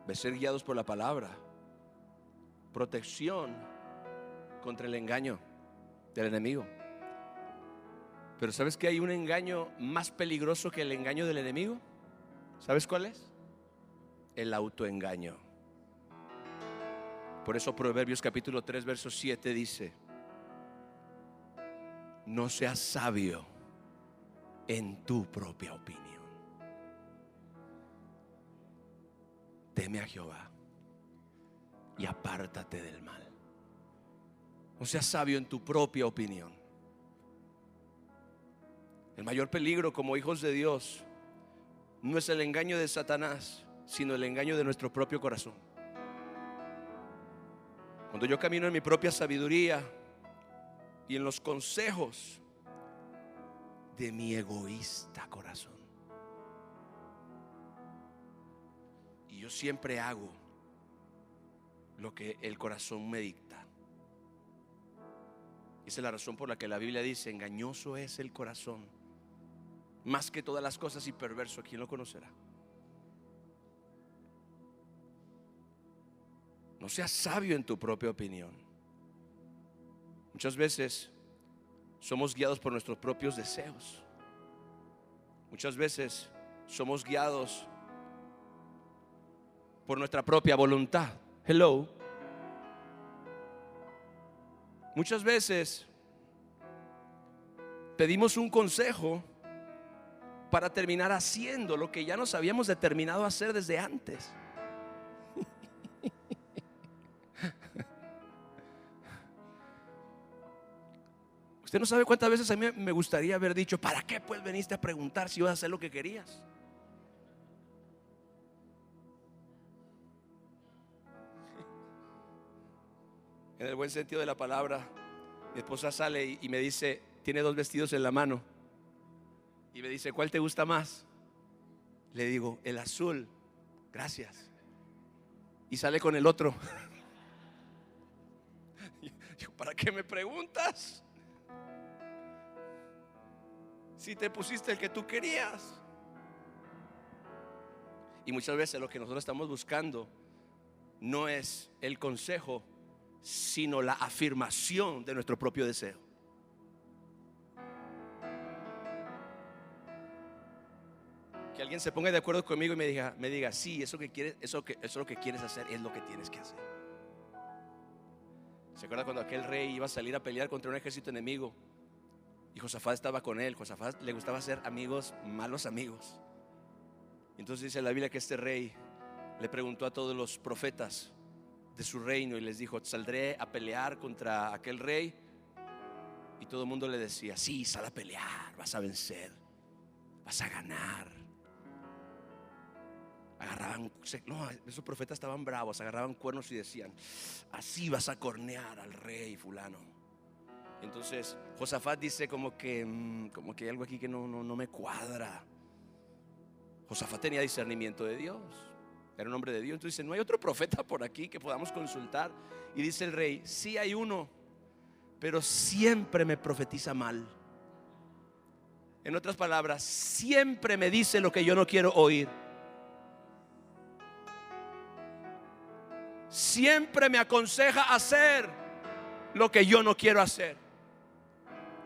de ser guiados por la palabra: protección contra el engaño del enemigo. Pero ¿sabes que hay un engaño más peligroso que el engaño del enemigo? ¿Sabes cuál es? El autoengaño. Por eso Proverbios capítulo 3 verso 7 dice: no seas sabio en tu propia opinión. Teme a Jehová y apártate del mal. No seas sabio en tu propia opinión. El mayor peligro como hijos de Dios no es el engaño de Satanás, sino el engaño de nuestro propio corazón. Cuando yo camino en mi propia sabiduría y en los consejos de mi egoísta corazón, y yo siempre hago lo que el corazón me dicta. Esa es la razón por la que la Biblia dice: engañoso es el corazón más que todas las cosas, y perverso, ¿quién lo conocerá? No seas sabio en tu propia opinión. Muchas veces somos guiados por nuestros propios deseos. Muchas veces somos guiados por nuestra propia voluntad. Hello. Muchas veces pedimos un consejo para terminar haciendo lo que ya nos habíamos determinado a hacer desde antes. Usted no sabe cuántas veces a mí me gustaría haber dicho: ¿para qué pues viniste a preguntar si ibas a hacer lo que querías? En el buen sentido de la palabra, mi esposa sale y me dice, tiene 2 vestidos en la mano, y me dice: ¿cuál te gusta más? Le digo: el azul. Gracias. Y sale con el otro. Yo, ¿para qué me preguntas? Si te pusiste el que tú querías. Y muchas veces lo que nosotros estamos buscando no es el consejo, sino la afirmación de nuestro propio deseo. Que alguien se ponga de acuerdo conmigo y me diga: sí, eso que quieres, eso es lo que quieres hacer, es lo que tienes que hacer. ¿Se acuerda cuando aquel rey iba a salir a pelear contra un ejército enemigo Y Josafat estaba con él. Josafat le gustaba hacer amigos, malos amigos. Entonces dice la Biblia que este rey le preguntó a todos los profetas de su reino y les dijo: saldré a pelear contra aquel rey. Y todo el mundo le decía: sí, sal a pelear, vas a vencer, vas a ganar. Agarraban, no, esos profetas estaban bravos, agarraban cuernos y decían: así vas a cornear al rey fulano. Entonces Josafat dice como que hay algo aquí que no me cuadra. Josafat tenía discernimiento de Dios, era un hombre de Dios. Entonces dice: no hay otro profeta por aquí que podamos consultar. Y dice el rey: sí hay uno, pero siempre me profetiza mal. En otras palabras, siempre me dice lo que yo no quiero oír. Siempre me aconseja hacer lo que yo no quiero hacer.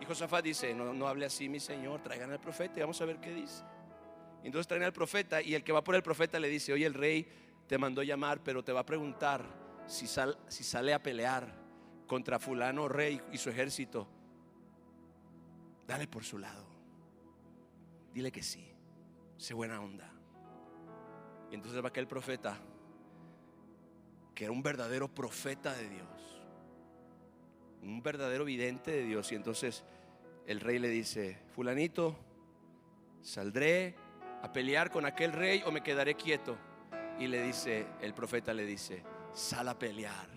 Y Josafat dice: no hable así, mi señor, traigan al profeta y vamos a ver qué dice. Entonces traen al profeta, y el que va por el profeta le dice: oye, el rey te mandó llamar, pero te va a preguntar si sale a pelear contra fulano rey y su ejército. Dale por su lado, dile que sí, sé buena onda. Y entonces va aquel profeta, que era un verdadero profeta de Dios, un verdadero vidente de Dios. Y entonces el rey le dice: fulanito, ¿saldré a pelear con aquel rey o me quedaré quieto? Y le dice, el profeta le dice: sal a pelear,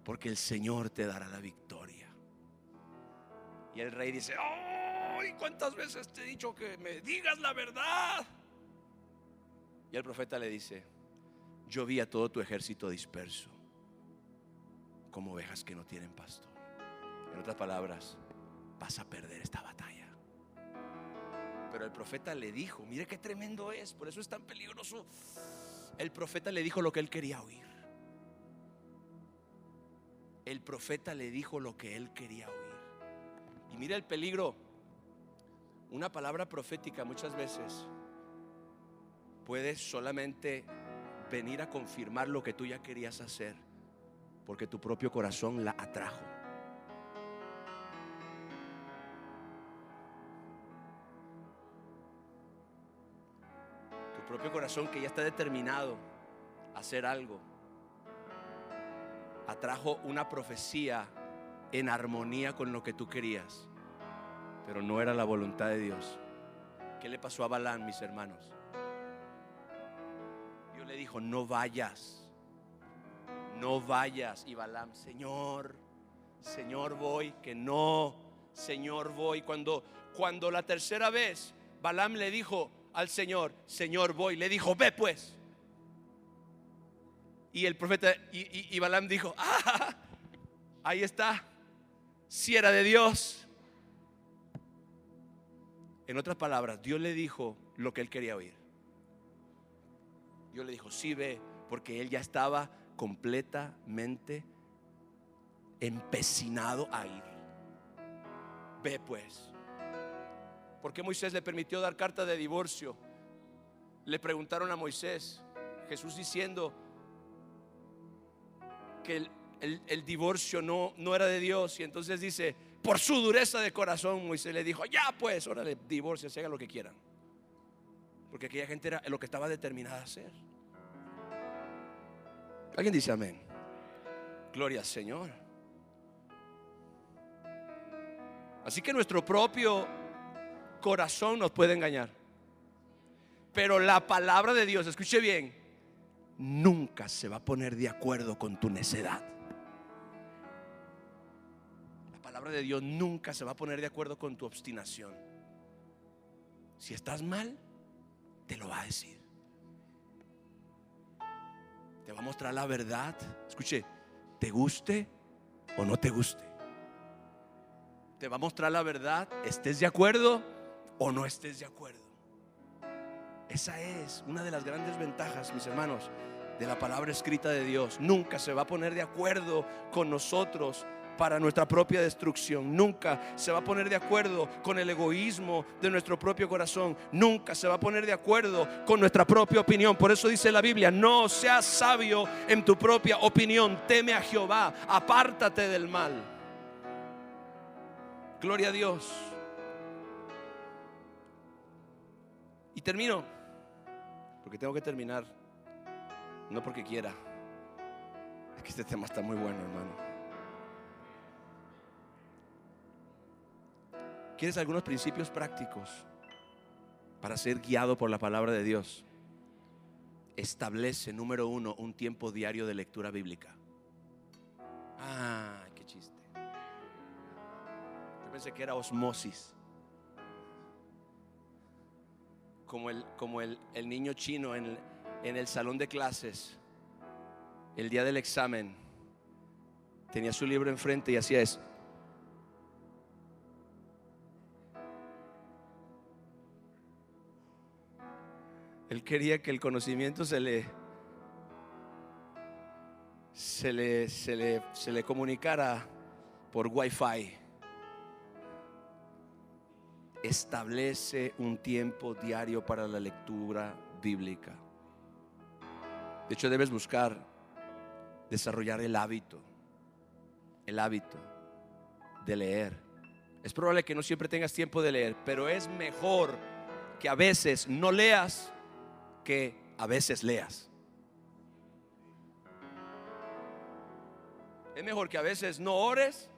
porque el Señor te dará la victoria. Y el rey dice: ¡ay! ¿Cuántas veces te he dicho que me digas la verdad? Y el profeta le dice: yo vi a todo tu ejército disperso, como ovejas que no tienen pastor. En otras palabras, vas a perder esta batalla. Pero el profeta le dijo, mire qué tremendo es, por eso es tan peligroso. El profeta le dijo lo que él quería oír. El profeta le dijo lo que él quería oír. Y mira el peligro. Una palabra profética muchas veces puede solamente venir a confirmar lo que tú ya querías hacer, porque tu propio corazón la atrajo. Tu propio corazón, que ya está determinado a hacer algo, atrajo una profecía en armonía con lo que tú querías, pero no era la voluntad de Dios. ¿Qué le pasó a Balaam, mis hermanos? Dios le dijo: no vayas, no vayas. Y Balaam: Señor, voy. Que no, Señor, voy. Cuando la tercera vez Balaam le dijo al Señor: Señor, voy, le dijo: ve pues. Y el profeta y Balaam dijo: ahí está, si era de Dios. En otras palabras, Dios le dijo lo que él quería oír. Dios le dijo: sí, ve, porque él ya estaba completamente empecinado a ir. Ve pues. ¿Por qué Moisés le permitió dar carta de divorcio? Le preguntaron a Moisés, Jesús diciendo que el divorcio no era de Dios. Y entonces dice: por su dureza de corazón, Moisés le dijo: ya pues, órale, divorcio, se haga lo que quieran. Porque aquella gente era lo que estaba determinada a hacer. ¿Alguien dice amén? Gloria al Señor. Así que nuestro propio corazón nos puede engañar, pero la palabra de Dios, escuche bien, nunca se va a poner de acuerdo con tu necedad. La palabra de Dios nunca se va a poner de acuerdo con tu obstinación. Si estás mal, te lo va a decir. Te va a mostrar la verdad. Escuche, te guste o no te guste. Te va a mostrar la verdad, estés de acuerdo o no estés de acuerdo. Esa es una de las grandes ventajas, mis hermanos, de la palabra escrita de Dios. Nunca se va a poner de acuerdo con nosotros para nuestra propia destrucción. Nunca se va a poner de acuerdo con el egoísmo de nuestro propio corazón. Nunca se va a poner de acuerdo con nuestra propia opinión. Por eso dice la Biblia: no seas sabio en tu propia opinión, teme a Jehová, apártate del mal. Gloria a Dios. Y termino, porque tengo que terminar, no porque quiera. Es que este tema está muy bueno, hermano. ¿Quieres algunos principios prácticos para ser guiado por la palabra de Dios? Establece, número 1, un tiempo diario de lectura bíblica. Ah, qué chiste. Yo pensé que era osmosis. Como el niño chino en el salón de clases, el día del examen, tenía su libro enfrente y hacía eso. Él quería que el conocimiento se le comunicara por Wi-Fi. Establece un tiempo diario para la lectura bíblica. De hecho, debes buscar desarrollar el hábito de leer. Es probable que no siempre tengas tiempo de leer, pero es mejor que a veces no leas que a veces leas. Es mejor que a veces no ores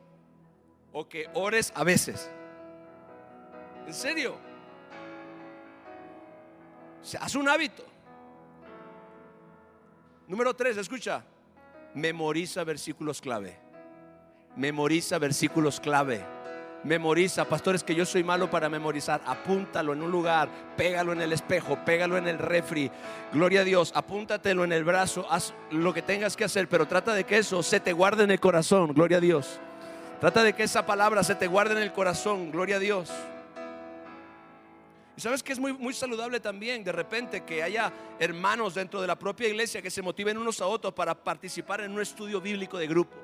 o que ores a veces. En serio. Se hace un hábito. Número 3, escucha. Memoriza versículos clave. Memoriza versículos clave. Memoriza, pastor, es que yo soy malo para memorizar. Apúntalo en un lugar, pégalo en el espejo, pégalo en el refri. Gloria a Dios, apúntatelo en el brazo. Haz lo que tengas que hacer, pero trata de que eso se te guarde en el corazón. Gloria a Dios. Trata de que esa palabra se te guarde en el corazón. Gloria a Dios. Y sabes que es muy saludable también de repente que haya hermanos dentro de la propia iglesia que se motiven unos a otros para participar en un estudio bíblico de grupo.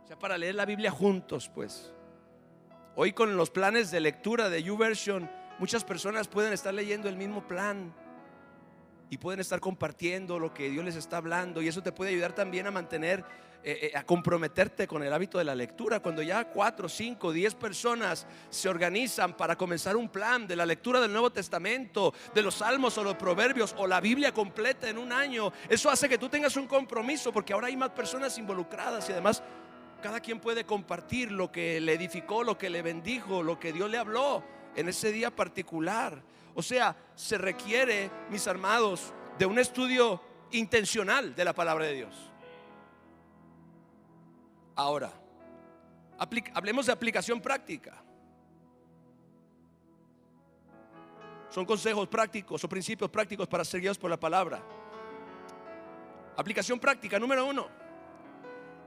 O sea, para leer la Biblia juntos, pues. Hoy con los planes de lectura de YouVersion, muchas personas pueden estar leyendo el mismo plan y pueden estar compartiendo lo que Dios les está hablando, y eso te puede ayudar también a mantener, a comprometerte con el hábito de la lectura. Cuando ya 4, 5, 10 personas se organizan para comenzar un plan de la lectura del Nuevo Testamento, de los Salmos o los Proverbios o la Biblia completa en un año, eso hace que tú tengas un compromiso, porque ahora hay más personas involucradas y además cada quien puede compartir lo que le edificó, lo que le bendijo, lo que Dios le habló en ese día particular. O sea, se requiere, mis amados, de un estudio intencional de la palabra de Dios. Ahora, hablemos de aplicación práctica. Son consejos prácticos o principios prácticos para ser guiados por la palabra. Aplicación práctica, número 1.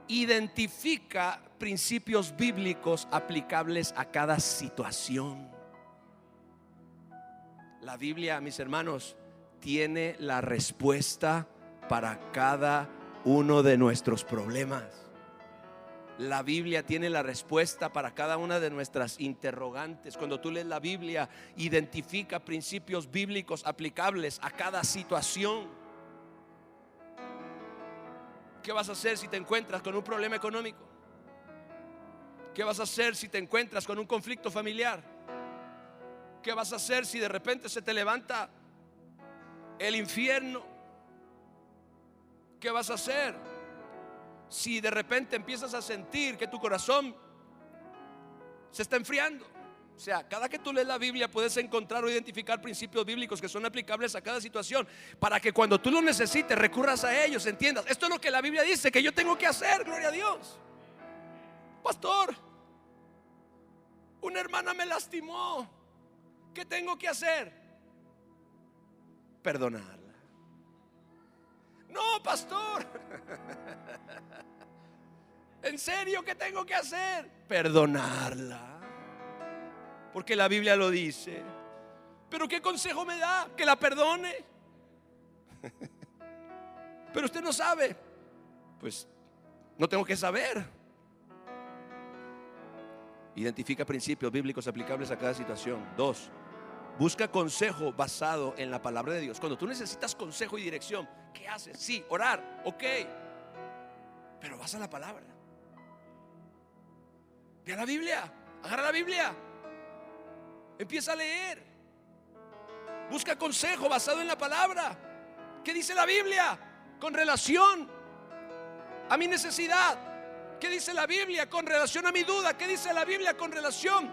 Identifica principios bíblicos aplicables a cada situación. La Biblia, mis hermanos, tiene la respuesta para cada uno de nuestros problemas. La Biblia tiene la respuesta para cada una de nuestras interrogantes. Cuando tú lees la Biblia, identifica principios bíblicos aplicables a cada situación. ¿Qué vas a hacer si te encuentras con un problema económico? ¿Qué vas a hacer si te encuentras con un conflicto familiar? ¿Qué vas a hacer si de repente se te levanta el infierno? ¿Qué vas a hacer si de repente empiezas a sentir que tu corazón se está enfriando? O sea, cada que tú lees la Biblia puedes encontrar o identificar principios bíblicos que son aplicables a cada situación, para que cuando tú lo necesites recurras a ellos, entiendas. Esto es lo que la Biblia dice que yo tengo que hacer, gloria a Dios. Pastor, una hermana me lastimó, ¿qué tengo que hacer? Perdonarla. No, pastor, ¿en serio qué tengo que hacer? Perdonarla. Porque la Biblia lo dice. Pero ¿qué consejo me da? Que la perdone. Pero usted no sabe. Pues no tengo que saber. Identifica principios bíblicos aplicables a cada situación. 2. Busca consejo basado en la palabra de Dios. Cuando tú necesitas consejo y dirección, ¿qué haces? Sí, orar, ok, pero vas a la palabra. Ve a la Biblia. Agarra la Biblia, empieza a leer, busca consejo basado en la palabra. ¿Qué dice la Biblia con relación a mi necesidad? ¿Qué dice la Biblia con relación a mi duda? ¿Qué dice la Biblia con relación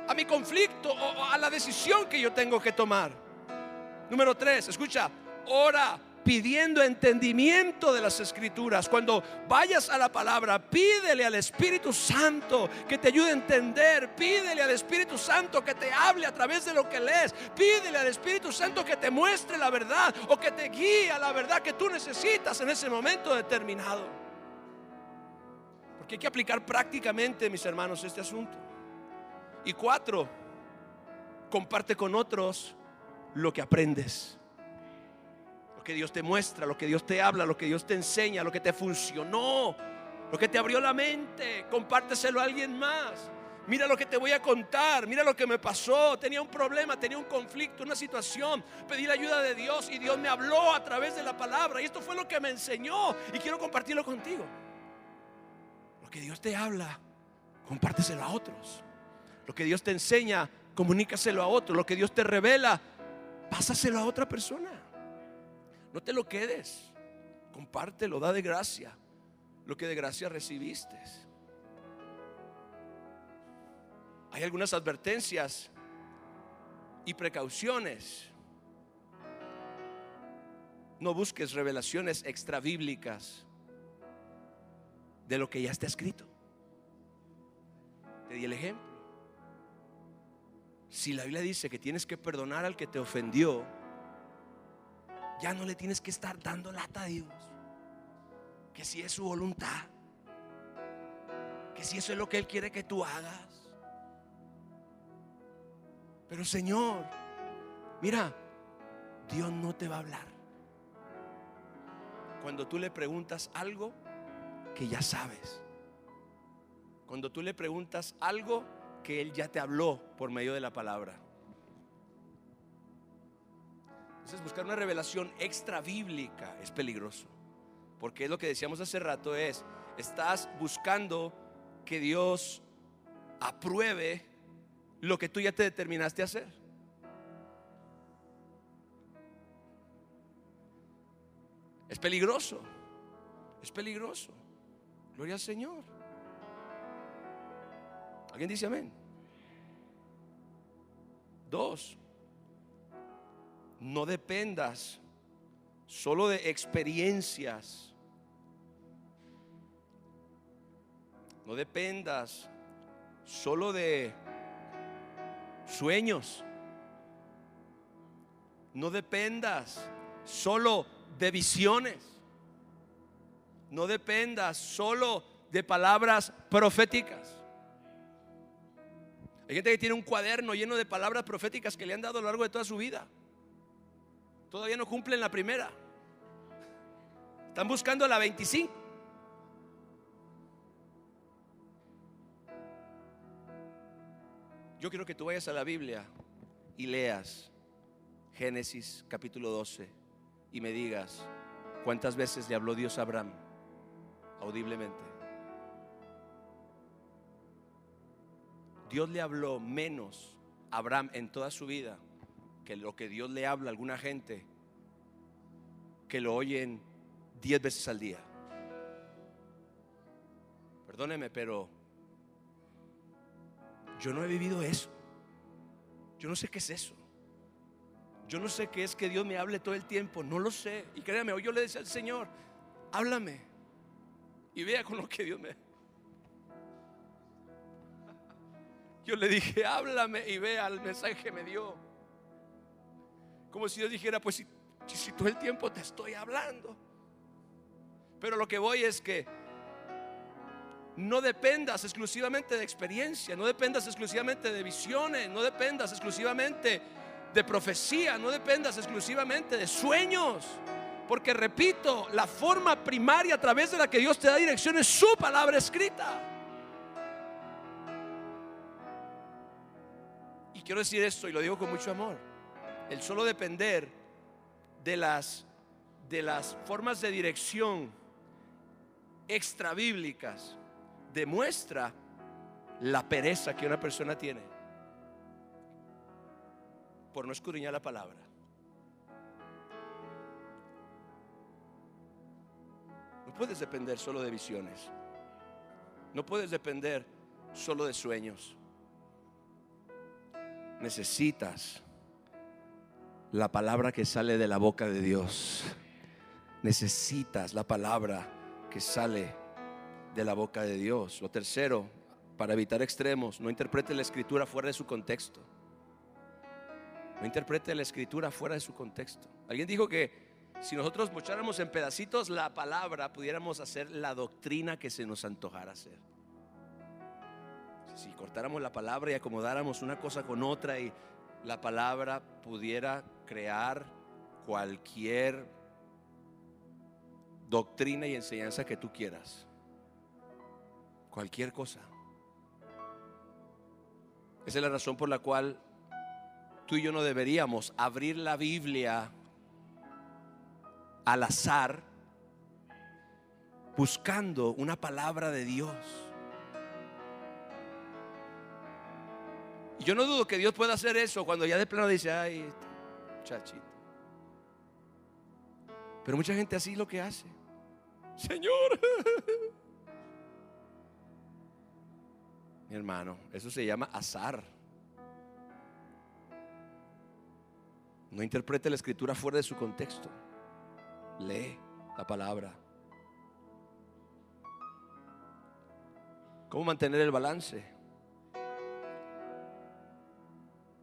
a mi conflicto o a la decisión que yo tengo que tomar? Número 3, escucha, ora pidiendo entendimiento de las Escrituras. Cuando vayas a la palabra, pídele al Espíritu Santo que te ayude a entender. Pídele al Espíritu Santo que te hable a través de lo que lees. Pídele al Espíritu Santo que te muestre la verdad o que te guíe a la verdad que tú necesitas en ese momento determinado. Porque hay que aplicar prácticamente, mis hermanos, este asunto. Y 4, comparte con otros lo que aprendes, lo que Dios te muestra, lo que Dios te habla, lo que Dios te enseña, lo que te funcionó, lo que te abrió la mente. Compárteselo a alguien más. Mira lo que te voy a contar, mira lo que me pasó. Tenía un problema, tenía un conflicto, una situación. Pedí la ayuda de Dios y Dios me habló a través de la palabra. Y esto fue lo que me enseñó y quiero compartirlo contigo. Lo que Dios te habla, compárteselo a otros. Lo que Dios te enseña, comunícaselo a otros. Lo que Dios te revela, pásaselo a otra persona. No te lo quedes, compártelo, da de gracia lo que de gracia recibiste. Hay algunas advertencias y precauciones. No busques revelaciones extrabíblicas de lo que ya está escrito. Te di el ejemplo. Si la Biblia dice que tienes que perdonar al que te ofendió, ya no le tienes que estar dando lata a Dios, que si es su voluntad, que si eso es lo que Él quiere que tú hagas. Pero Señor, mira, Dios no te va a hablar cuando tú le preguntas algo que ya sabes, cuando tú le preguntas algo que Él ya te habló por medio de la palabra. Entonces buscar una revelación extra bíblica es peligroso, porque es lo que decíamos hace rato, estás buscando que Dios apruebe lo que tú ya te determinaste a hacer. Es peligroso, es peligroso. Gloria al Señor. ¿Alguien dice amén? 2, no dependas solo de experiencias. No dependas solo de sueños. No dependas solo de visiones. No dependas solo de palabras proféticas. Hay gente que tiene un cuaderno lleno de palabras proféticas que le han dado a lo largo de toda su vida. Todavía no cumplen la primera. Están buscando la 25. Yo quiero que tú vayas a la Biblia y leas Génesis capítulo 12 y me digas cuántas veces le habló Dios a Abraham audiblemente. Dios le habló menos a Abraham en toda su vida que lo que Dios le habla a alguna gente que lo oyen 10 veces al día. Perdóneme, pero yo no he vivido eso. Yo no sé qué es eso. Yo no sé qué es que Dios me hable todo el tiempo. No lo sé. Y créame, hoy yo le decía al Señor, háblame y vea con lo que Dios me... Yo le dije, háblame y vea el mensaje que me dio. Como si Dios dijera, pues si todo el tiempo te estoy hablando. Pero lo que voy es que no dependas exclusivamente de experiencia, no dependas exclusivamente de visiones, no dependas exclusivamente de profecía, no dependas exclusivamente de sueños. Porque repito, la forma primaria a través de la que Dios te da dirección es su palabra escrita. Y quiero decir esto, y lo digo con mucho amor: el solo depender de las formas de dirección extrabíblicas demuestra la pereza que una persona tiene por no escudriñar la palabra. No puedes depender solo de visiones. No puedes depender solo de sueños. Necesitas la palabra que sale de la boca de Dios. Necesitas la palabra que sale de la boca de Dios. Lo tercero, para evitar extremos, no interprete la escritura fuera de su contexto. No interprete la escritura fuera de su contexto. Alguien dijo que si nosotros mocháramos en pedacitos la palabra, pudiéramos hacer la doctrina que se nos antojara hacer. Si cortáramos la palabra y acomodáramos una cosa con otra, y la palabra pudiera crear cualquier doctrina y enseñanza que tú quieras. Cualquier cosa. Esa es la razón por la cual tú y yo no deberíamos abrir la Biblia al azar buscando una palabra de Dios. Y yo no dudo que Dios pueda hacer eso cuando ya de plano dice: ay, chachito. Pero mucha gente así lo que hace: Señor. Mi hermano, eso se llama azar. No interprete la escritura fuera de su contexto. Lee la palabra. ¿Cómo mantener el balance?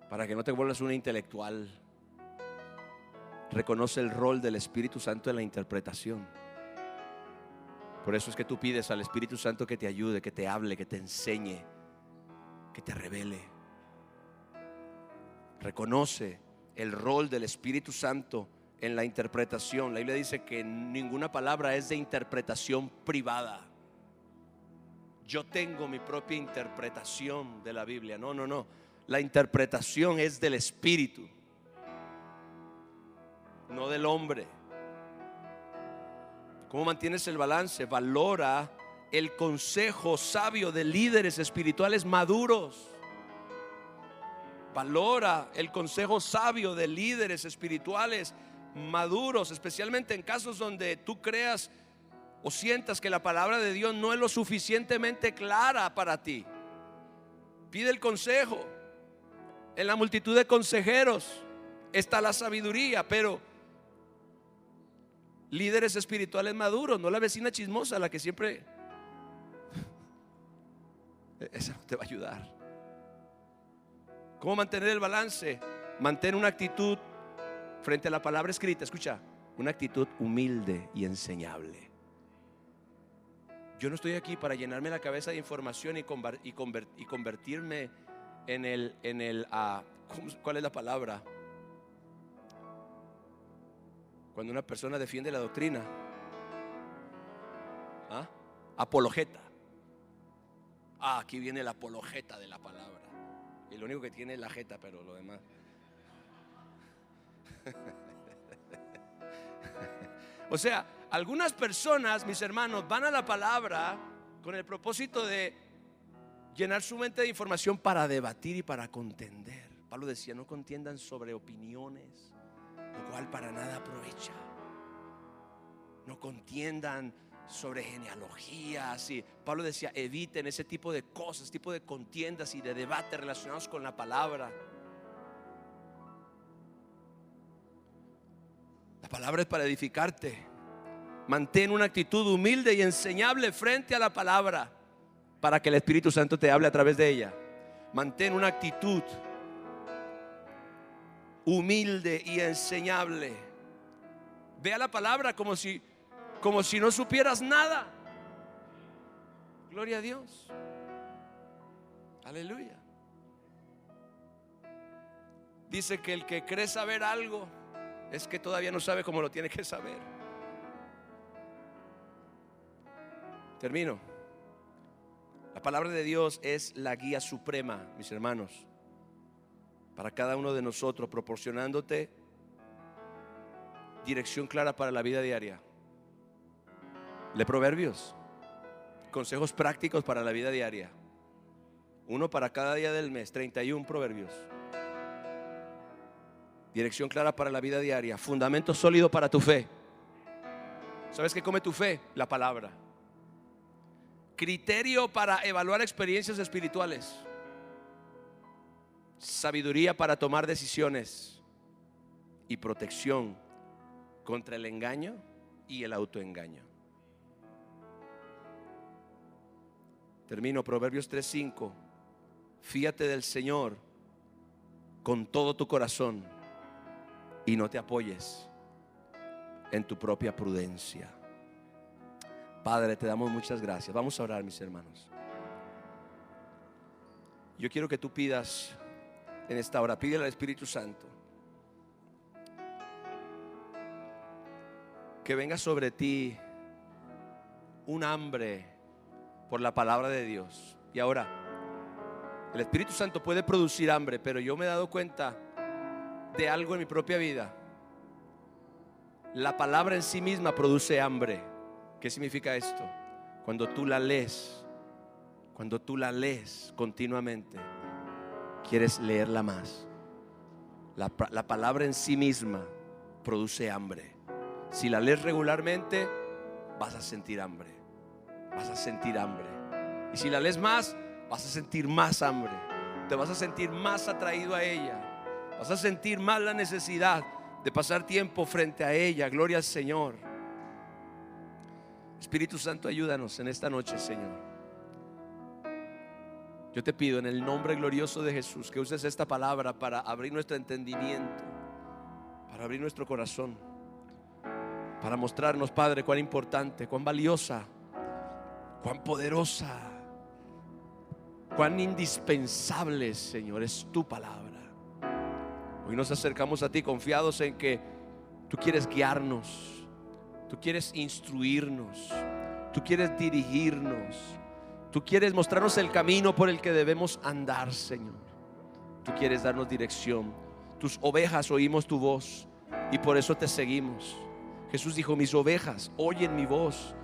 Para que no te vuelvas una intelectual. Reconoce el rol del Espíritu Santo en la interpretación. Por eso es que tú pides al Espíritu Santo que te ayude, que te hable, que te enseñe, que te revele. Reconoce el rol del Espíritu Santo en la interpretación. La Biblia dice que ninguna palabra es de interpretación privada. Yo tengo mi propia interpretación de la Biblia. No, no, no. La interpretación es del Espíritu, no del hombre. ¿Cómo mantienes el balance? Valora el consejo sabio de líderes espirituales maduros. Valora el consejo sabio de líderes espirituales maduros, especialmente en casos donde tú creas o sientas que la palabra de Dios no es lo suficientemente clara para ti. Pide el consejo. En la multitud de consejeros está la sabiduría, pero líderes espirituales maduros, no la vecina chismosa, la que siempre... Esa no te va a ayudar. ¿Cómo mantener el balance? Mantén una actitud frente a la palabra escrita. Escucha, una actitud humilde y enseñable. Yo no estoy aquí para llenarme la cabeza de información y convertirme en el ¿cuál es la palabra? Cuando una persona defiende la doctrina, apologeta. Aquí viene el apologeta de la palabra. Y lo único que tiene es la jeta, pero lo demás. O sea, algunas personas, mis hermanos, van a la palabra con el propósito de llenar su mente de información para debatir y para contender. Pablo decía: no contiendan sobre opiniones, lo cual para nada aprovecha. No contiendan sobre genealogías. Y Pablo decía: eviten ese tipo de cosas, tipo de contiendas y de debates relacionados con la palabra. La palabra es para edificarte. Mantén una actitud humilde y enseñable frente a la palabra, para que el Espíritu Santo te hable a través de ella. Mantén una actitud humilde y enseñable. Ve a la palabra como si no supieras nada. Gloria a Dios. Aleluya. Dice que el que cree saber algo es que todavía no sabe cómo lo tiene que saber. Termino. La palabra de Dios es la guía suprema, mis hermanos, para cada uno de nosotros, proporcionándote dirección clara para la vida diaria. Lee Proverbios, consejos prácticos para la vida diaria. Uno para cada día del mes, 31 proverbios. Dirección clara para la vida diaria, fundamento sólido para tu fe. ¿Sabes qué come tu fe? La palabra. Criterio para evaluar experiencias espirituales. Sabiduría para tomar decisiones. Y protección contra el engaño y el autoengaño. Termino, Proverbios 3:5. Fíate del Señor con todo tu corazón y no te apoyes en tu propia prudencia. Padre, te damos muchas gracias. Vamos a orar, mis hermanos. Yo quiero que tú pidas en esta hora, pídele al Espíritu Santo que venga sobre ti un hambre por la palabra de Dios. Y ahora, el Espíritu Santo puede producir hambre, pero yo me he dado cuenta de algo en mi propia vida. La palabra en sí misma produce hambre. ¿Qué significa esto? Cuando tú la lees continuamente, quieres leerla más. La palabra en sí misma produce hambre. Si la lees regularmente, vas a sentir hambre. Vas a sentir hambre. Y si la lees más, vas a sentir más hambre. Te vas a sentir más atraído a ella. Vas a sentir más la necesidad de pasar tiempo frente a ella. Gloria al Señor. Espíritu Santo, ayúdanos en esta noche, Señor. Yo te pido en el nombre glorioso de Jesús que uses esta palabra para abrir nuestro entendimiento, para abrir nuestro corazón, para mostrarnos, Padre, cuán importante, cuán valiosa, cuán poderosa, cuán indispensable, Señor, es tu palabra. Hoy nos acercamos a ti confiados en que tú quieres guiarnos, tú quieres instruirnos, tú quieres dirigirnos, tú quieres mostrarnos el camino por el que debemos andar, Señor. Tú quieres darnos dirección. Tus ovejas oímos tu voz y por eso te seguimos. Jesús dijo: mis ovejas oyen mi voz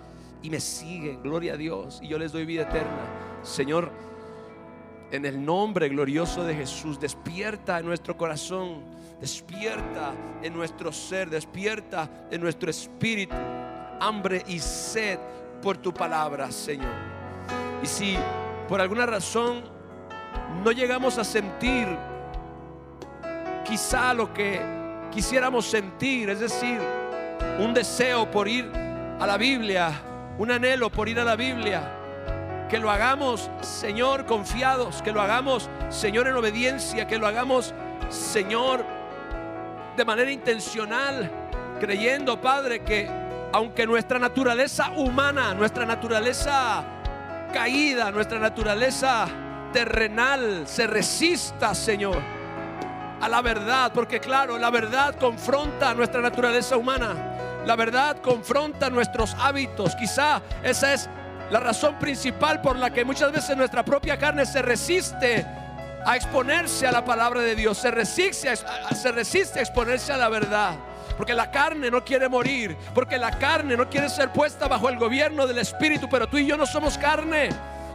y me siguen, gloria a Dios, y yo les doy vida eterna. Señor, en el nombre glorioso de Jesús, despierta en nuestro corazón, despierta en nuestro ser, despierta en nuestro espíritu hambre y sed por tu palabra, Señor. Y si por alguna razón no llegamos a sentir quizá lo que quisiéramos sentir, es decir, un deseo por ir a la Biblia, un anhelo por ir a la Biblia, que lo hagamos, Señor, confiados, que lo hagamos, Señor, en obediencia, que lo hagamos, Señor, de manera intencional, creyendo, Padre, que aunque nuestra naturaleza humana, nuestra naturaleza caída, nuestra naturaleza terrenal se resista, Señor, a la verdad, porque claro, la verdad confronta nuestra naturaleza humana, la verdad confronta nuestros hábitos. Quizá esa es la razón principal por la que muchas veces nuestra propia carne se resiste a exponerse a la palabra de Dios, se resiste a exponerse a la verdad, porque la carne no quiere morir, porque la carne no quiere ser puesta bajo el gobierno del Espíritu. Pero tú y yo no somos carne,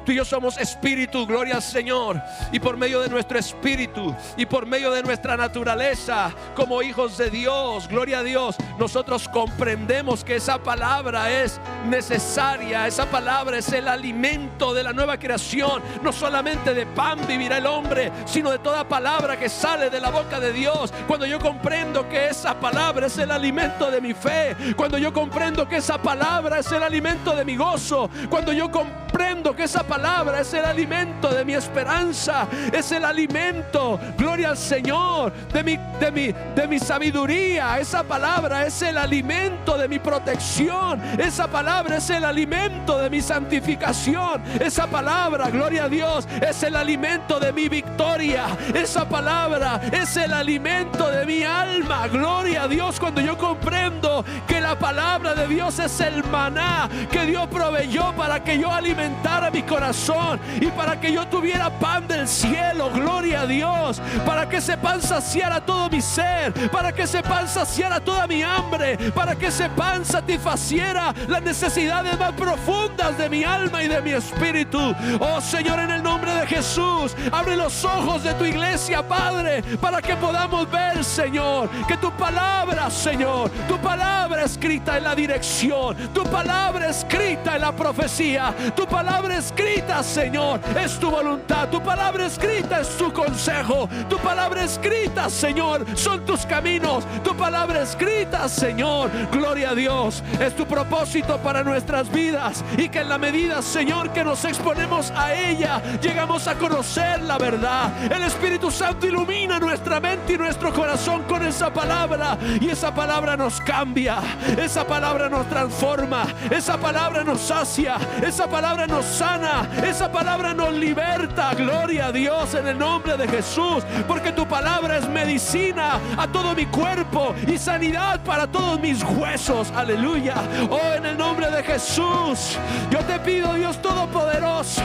tú y yo somos espíritu, gloria al Señor. Y por medio de nuestro espíritu y por medio de nuestra naturaleza como hijos de Dios, gloria a Dios, nosotros comprendemos que esa palabra es necesaria. Esa palabra es el alimento de la nueva creación. No solamente de pan vivirá el hombre, sino de toda palabra que sale de la boca de Dios. Cuando yo comprendo que esa palabra es el alimento de mi fe, cuando yo comprendo que esa palabra es el alimento de mi gozo, cuando yo comprendo que esa palabra es el alimento de mi esperanza, es el alimento, gloria al Señor, de mi sabiduría. Esa palabra es el alimento de mi protección. Esa palabra es el alimento de mi santificación. Esa palabra, gloria a Dios, es el alimento de mi victoria. Esa palabra es el alimento de mi alma, gloria a Dios. Cuando yo comprendo que la palabra de Dios es el maná que Dios proveyó para que yo alimente alimentara mi corazón y para que yo tuviera pan del cielo. Gloria a Dios. Para que ese pan saciara todo mi ser, para que ese pan saciara toda mi hambre, para que ese pan satisfaciera las necesidades más profundas de mi alma y de mi espíritu. Oh Señor, en el nombre de Jesús, abre los ojos de tu iglesia, Padre, para que podamos ver, Señor, que tu palabra, Señor, tu palabra escrita en la dirección, tu palabra escrita en la profecía, tu palabra escrita, Señor, es tu voluntad, tu palabra escrita es tu consejo, tu palabra escrita, Señor, son tus caminos, tu palabra escrita, Señor, gloria a Dios, es tu propósito para nuestras vidas, y que en la medida, Señor, que nos exponemos a ella, llegamos a conocer la verdad. El Espíritu Santo ilumina nuestra mente y nuestro corazón con esa palabra, y esa palabra nos cambia, esa palabra nos transforma, esa palabra nos sacia, esa palabra nos sana, esa palabra nos liberta. Gloria a Dios en el nombre de Jesús, porque tu palabra es medicina a todo mi cuerpo y sanidad para todos mis huesos. Aleluya. Oh, en el nombre de Jesús, yo te pido, Dios Todopoderoso,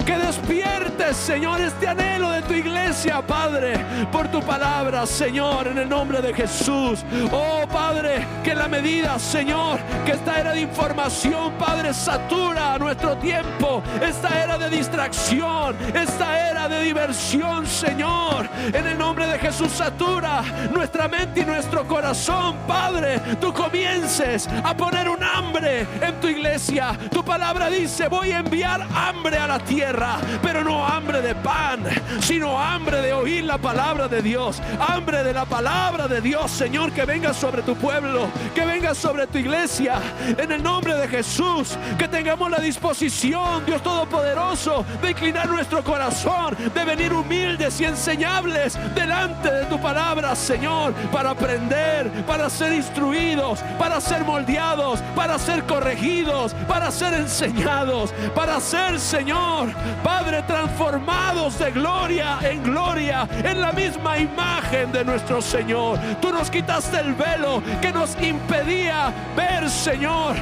que despiertes, Señor, este anhelo de tu iglesia, Padre, por tu palabra, Señor, en el nombre de Jesús. Oh, Padre, que en la medida, Señor, que esta era de información, Padre, satura nuestro tiempo, esta era de distracción, esta era de diversión, Señor, en el nombre de Jesús, satura nuestra mente y nuestro corazón, Padre. Tú comiences a poner un hambre en tu iglesia. Tu palabra dice: voy a enviar hambre a la tierra, pero no hambre de pan, sino hambre de oír la palabra de Dios, hambre de la palabra de Dios, Señor, que venga sobre tu pueblo, que venga sobre tu iglesia, en el nombre de Jesús. Que tengamos la disposición, Dios Todopoderoso, de inclinar nuestro corazón, de venir humildes y enseñables delante de tu palabra, Señor, para aprender, para ser instruidos, para ser moldeados, para ser corregidos, para ser enseñados, para ser, Señor, Padre, transformados de gloria en la misma imagen de nuestro Señor. Tú nos quitaste el velo que nos impedía ver, Señor,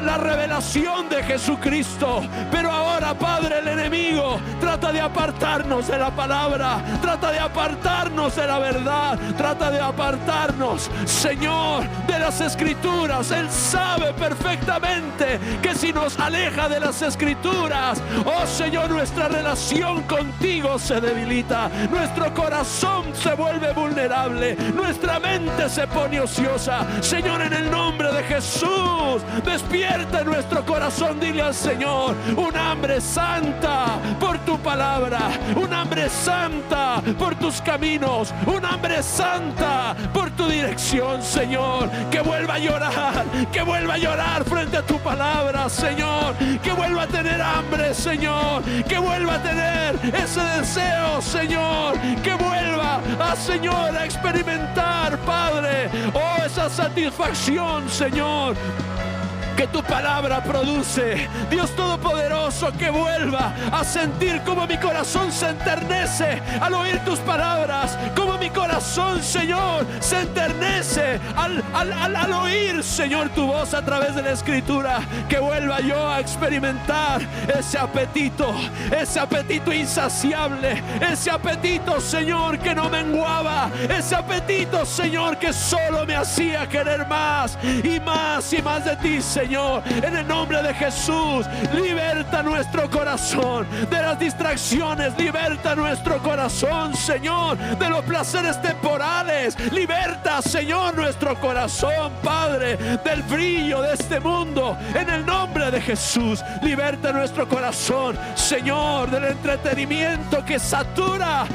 la revelación de Jesucristo, pero ahora, Padre, el enemigo trata de apartarnos de la palabra, trata de apartarnos de la verdad, trata de apartarnos, Señor, de las Escrituras. Él sabe perfectamente que si nos aleja de las Escrituras, oh Señor, nuestra relación contigo se debilita, nuestro corazón se vuelve vulnerable, nuestra mente se pone ociosa. Señor, en el nombre de Jesús, despierta en nuestro corazón. Dile al Señor: un hambre santa por tu palabra, un hambre santa por tus caminos, un hambre santa por tu dirección, Señor. Que vuelva a llorar frente a tu palabra, Señor, que vuelva a tener hambre, Señor, que vuelva a tener ese deseo, Señor, que vuelva Señor, a experimentar, Padre, oh, esa satisfacción, Señor, que tu palabra produce. Dios Todopoderoso, que vuelva a sentir como mi corazón se enternece al oír tus palabras, como mi corazón, Señor, se enternece al oír, Señor, tu voz a través de la Escritura. Que vuelva yo a experimentar ese apetito insaciable, ese apetito, Señor, que no menguaba, ese apetito, Señor, que solo me hacía querer más y más y más de ti, Señor. En el nombre de Jesús, liberta nuestro corazón de las distracciones, liberta nuestro corazón, Señor, de los placeres temporales, liberta, Señor, nuestro corazón, Padre, del brillo de este mundo. En el nombre de Jesús, liberta nuestro corazón, Señor, del entretenimiento que satura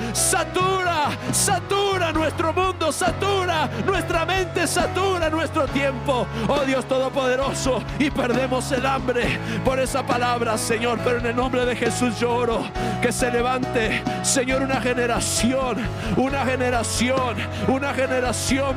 nuestro mundo, satura nuestra mente, satura nuestro tiempo, oh Dios Todopoderoso, y perdemos el hambre por esa palabra, Señor. Pero en el nombre de Jesús yo oro que se levante, Señor, una generación,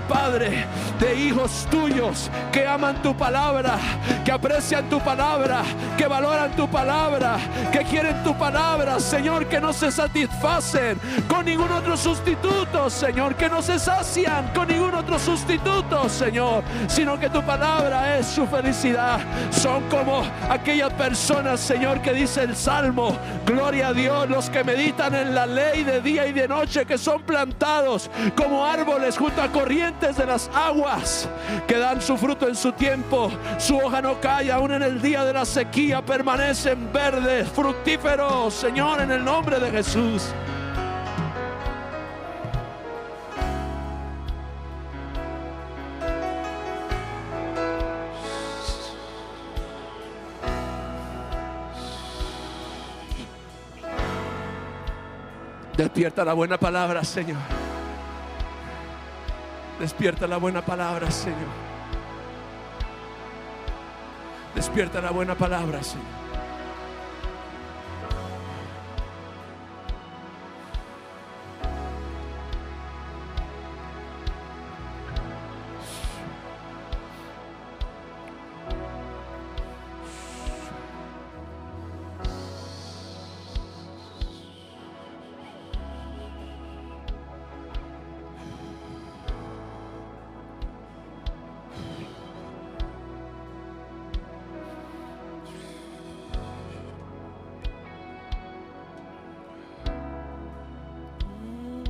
Padre, de hijos tuyos que aman tu palabra, que aprecian tu palabra, que valoran tu palabra, que quieren tu palabra, Señor, que no se satisfacen con ningún otro sustituto, Señor. Señor, que no se sacian con ningún otro sustituto, Señor, sino que tu palabra es su felicidad. Son como aquellas personas, Señor, que dice el Salmo, gloria a Dios, los que meditan en la ley de día y de noche, que son plantados como árboles junto a corrientes de las aguas, que dan su fruto en su tiempo, su hoja no cae, aún en el día de la sequía permanecen verdes, fructíferos, Señor, en el nombre de Jesús. Despierta la buena palabra, Señor. Despierta la buena palabra, Señor. Despierta la buena palabra, Señor.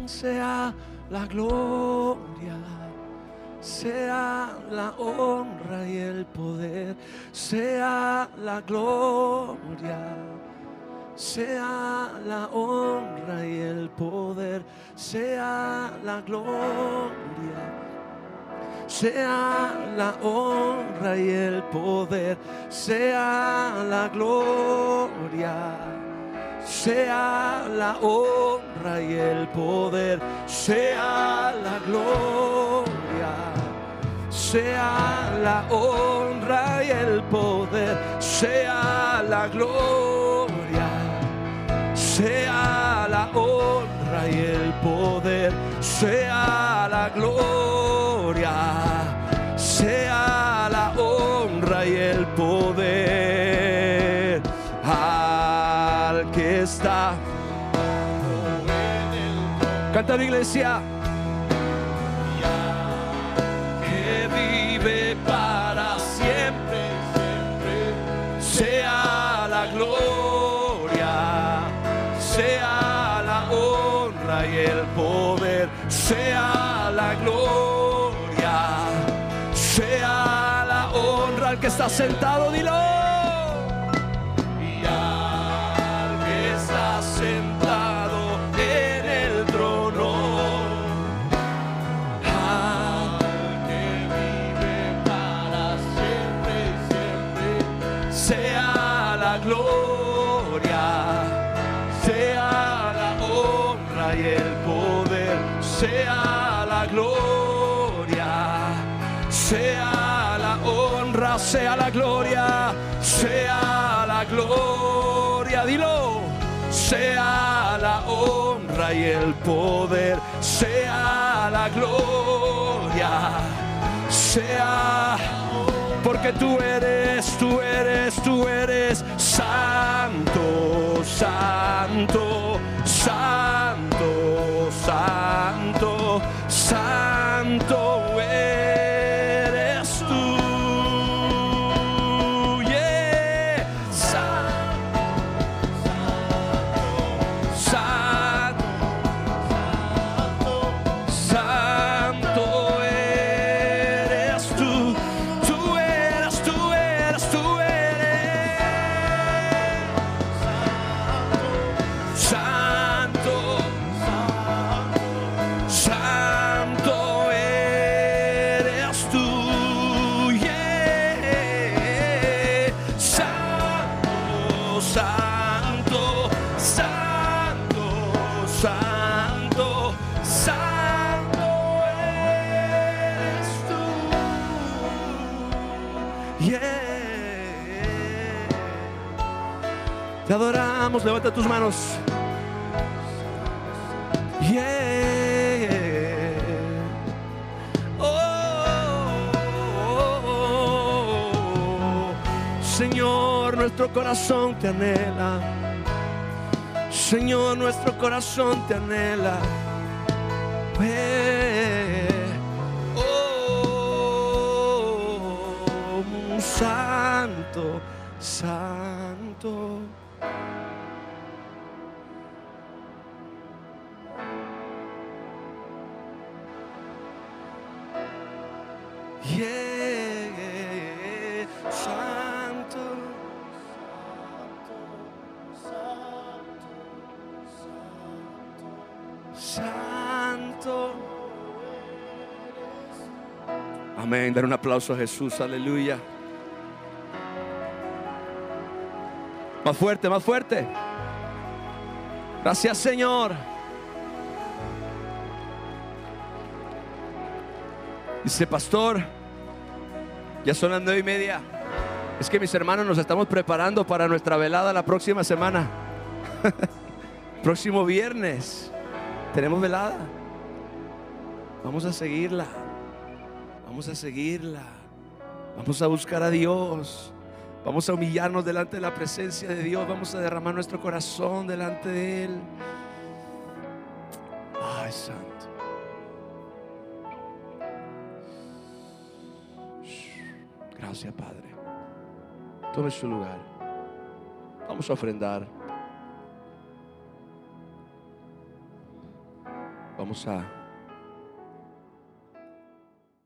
Sea la gloria, sea la honra y el poder, sea la gloria, sea la honra y el poder, sea la gloria, sea la honra y el poder, sea la gloria, sea la honra y el poder, sea la gloria, sea la honra y el poder, sea la gloria, sea la honra y el poder, sea la gloria, sea la honra y el poder al que está. Canta la iglesia. Que vive para siempre, sea la gloria, sea la honra y el poder, sea la gloria, sea la honra al que está sentado, dilo. Y al que está sentado en el trono, al que vive para siempre, sea la gloria, sea la honra y el poder, sea la gloria, sea la honra, sea la gloria, sea la gloria, dilo, sea la honra y el poder, sea la gloria, sea, porque tú eres santo, santo, santo, santo, santo eres tú. Yeah. Santo, santo eres tú. Tú eres, tú eres, tú eres. Santo, santo eres tú. Yeah. Santo, santo, santo, santo, santo eres tú. Yeah. Te adoramos, levanta tus manos. Yeah. Oh, Señor, nuestro corazón te anhela. Señor, nuestro corazón te anhela. Santo, santo. Yeah, santo, santo. Amén. Dar un aplauso a Jesús. Aleluya. Más fuerte, más fuerte. Gracias, Señor. Dice, pastor, ya son las 9:30. Es que mis hermanos nos estamos preparando para nuestra velada la próxima semana. Próximo viernes tenemos velada. Vamos a seguirla. Vamos a seguirla. Vamos a buscar a Dios. Vamos a humillarnos delante de la presencia de Dios. Vamos a derramar nuestro corazón delante de Él. Ay, santo. Gracias, Padre. Tome su lugar. Vamos a ofrendar. Vamos a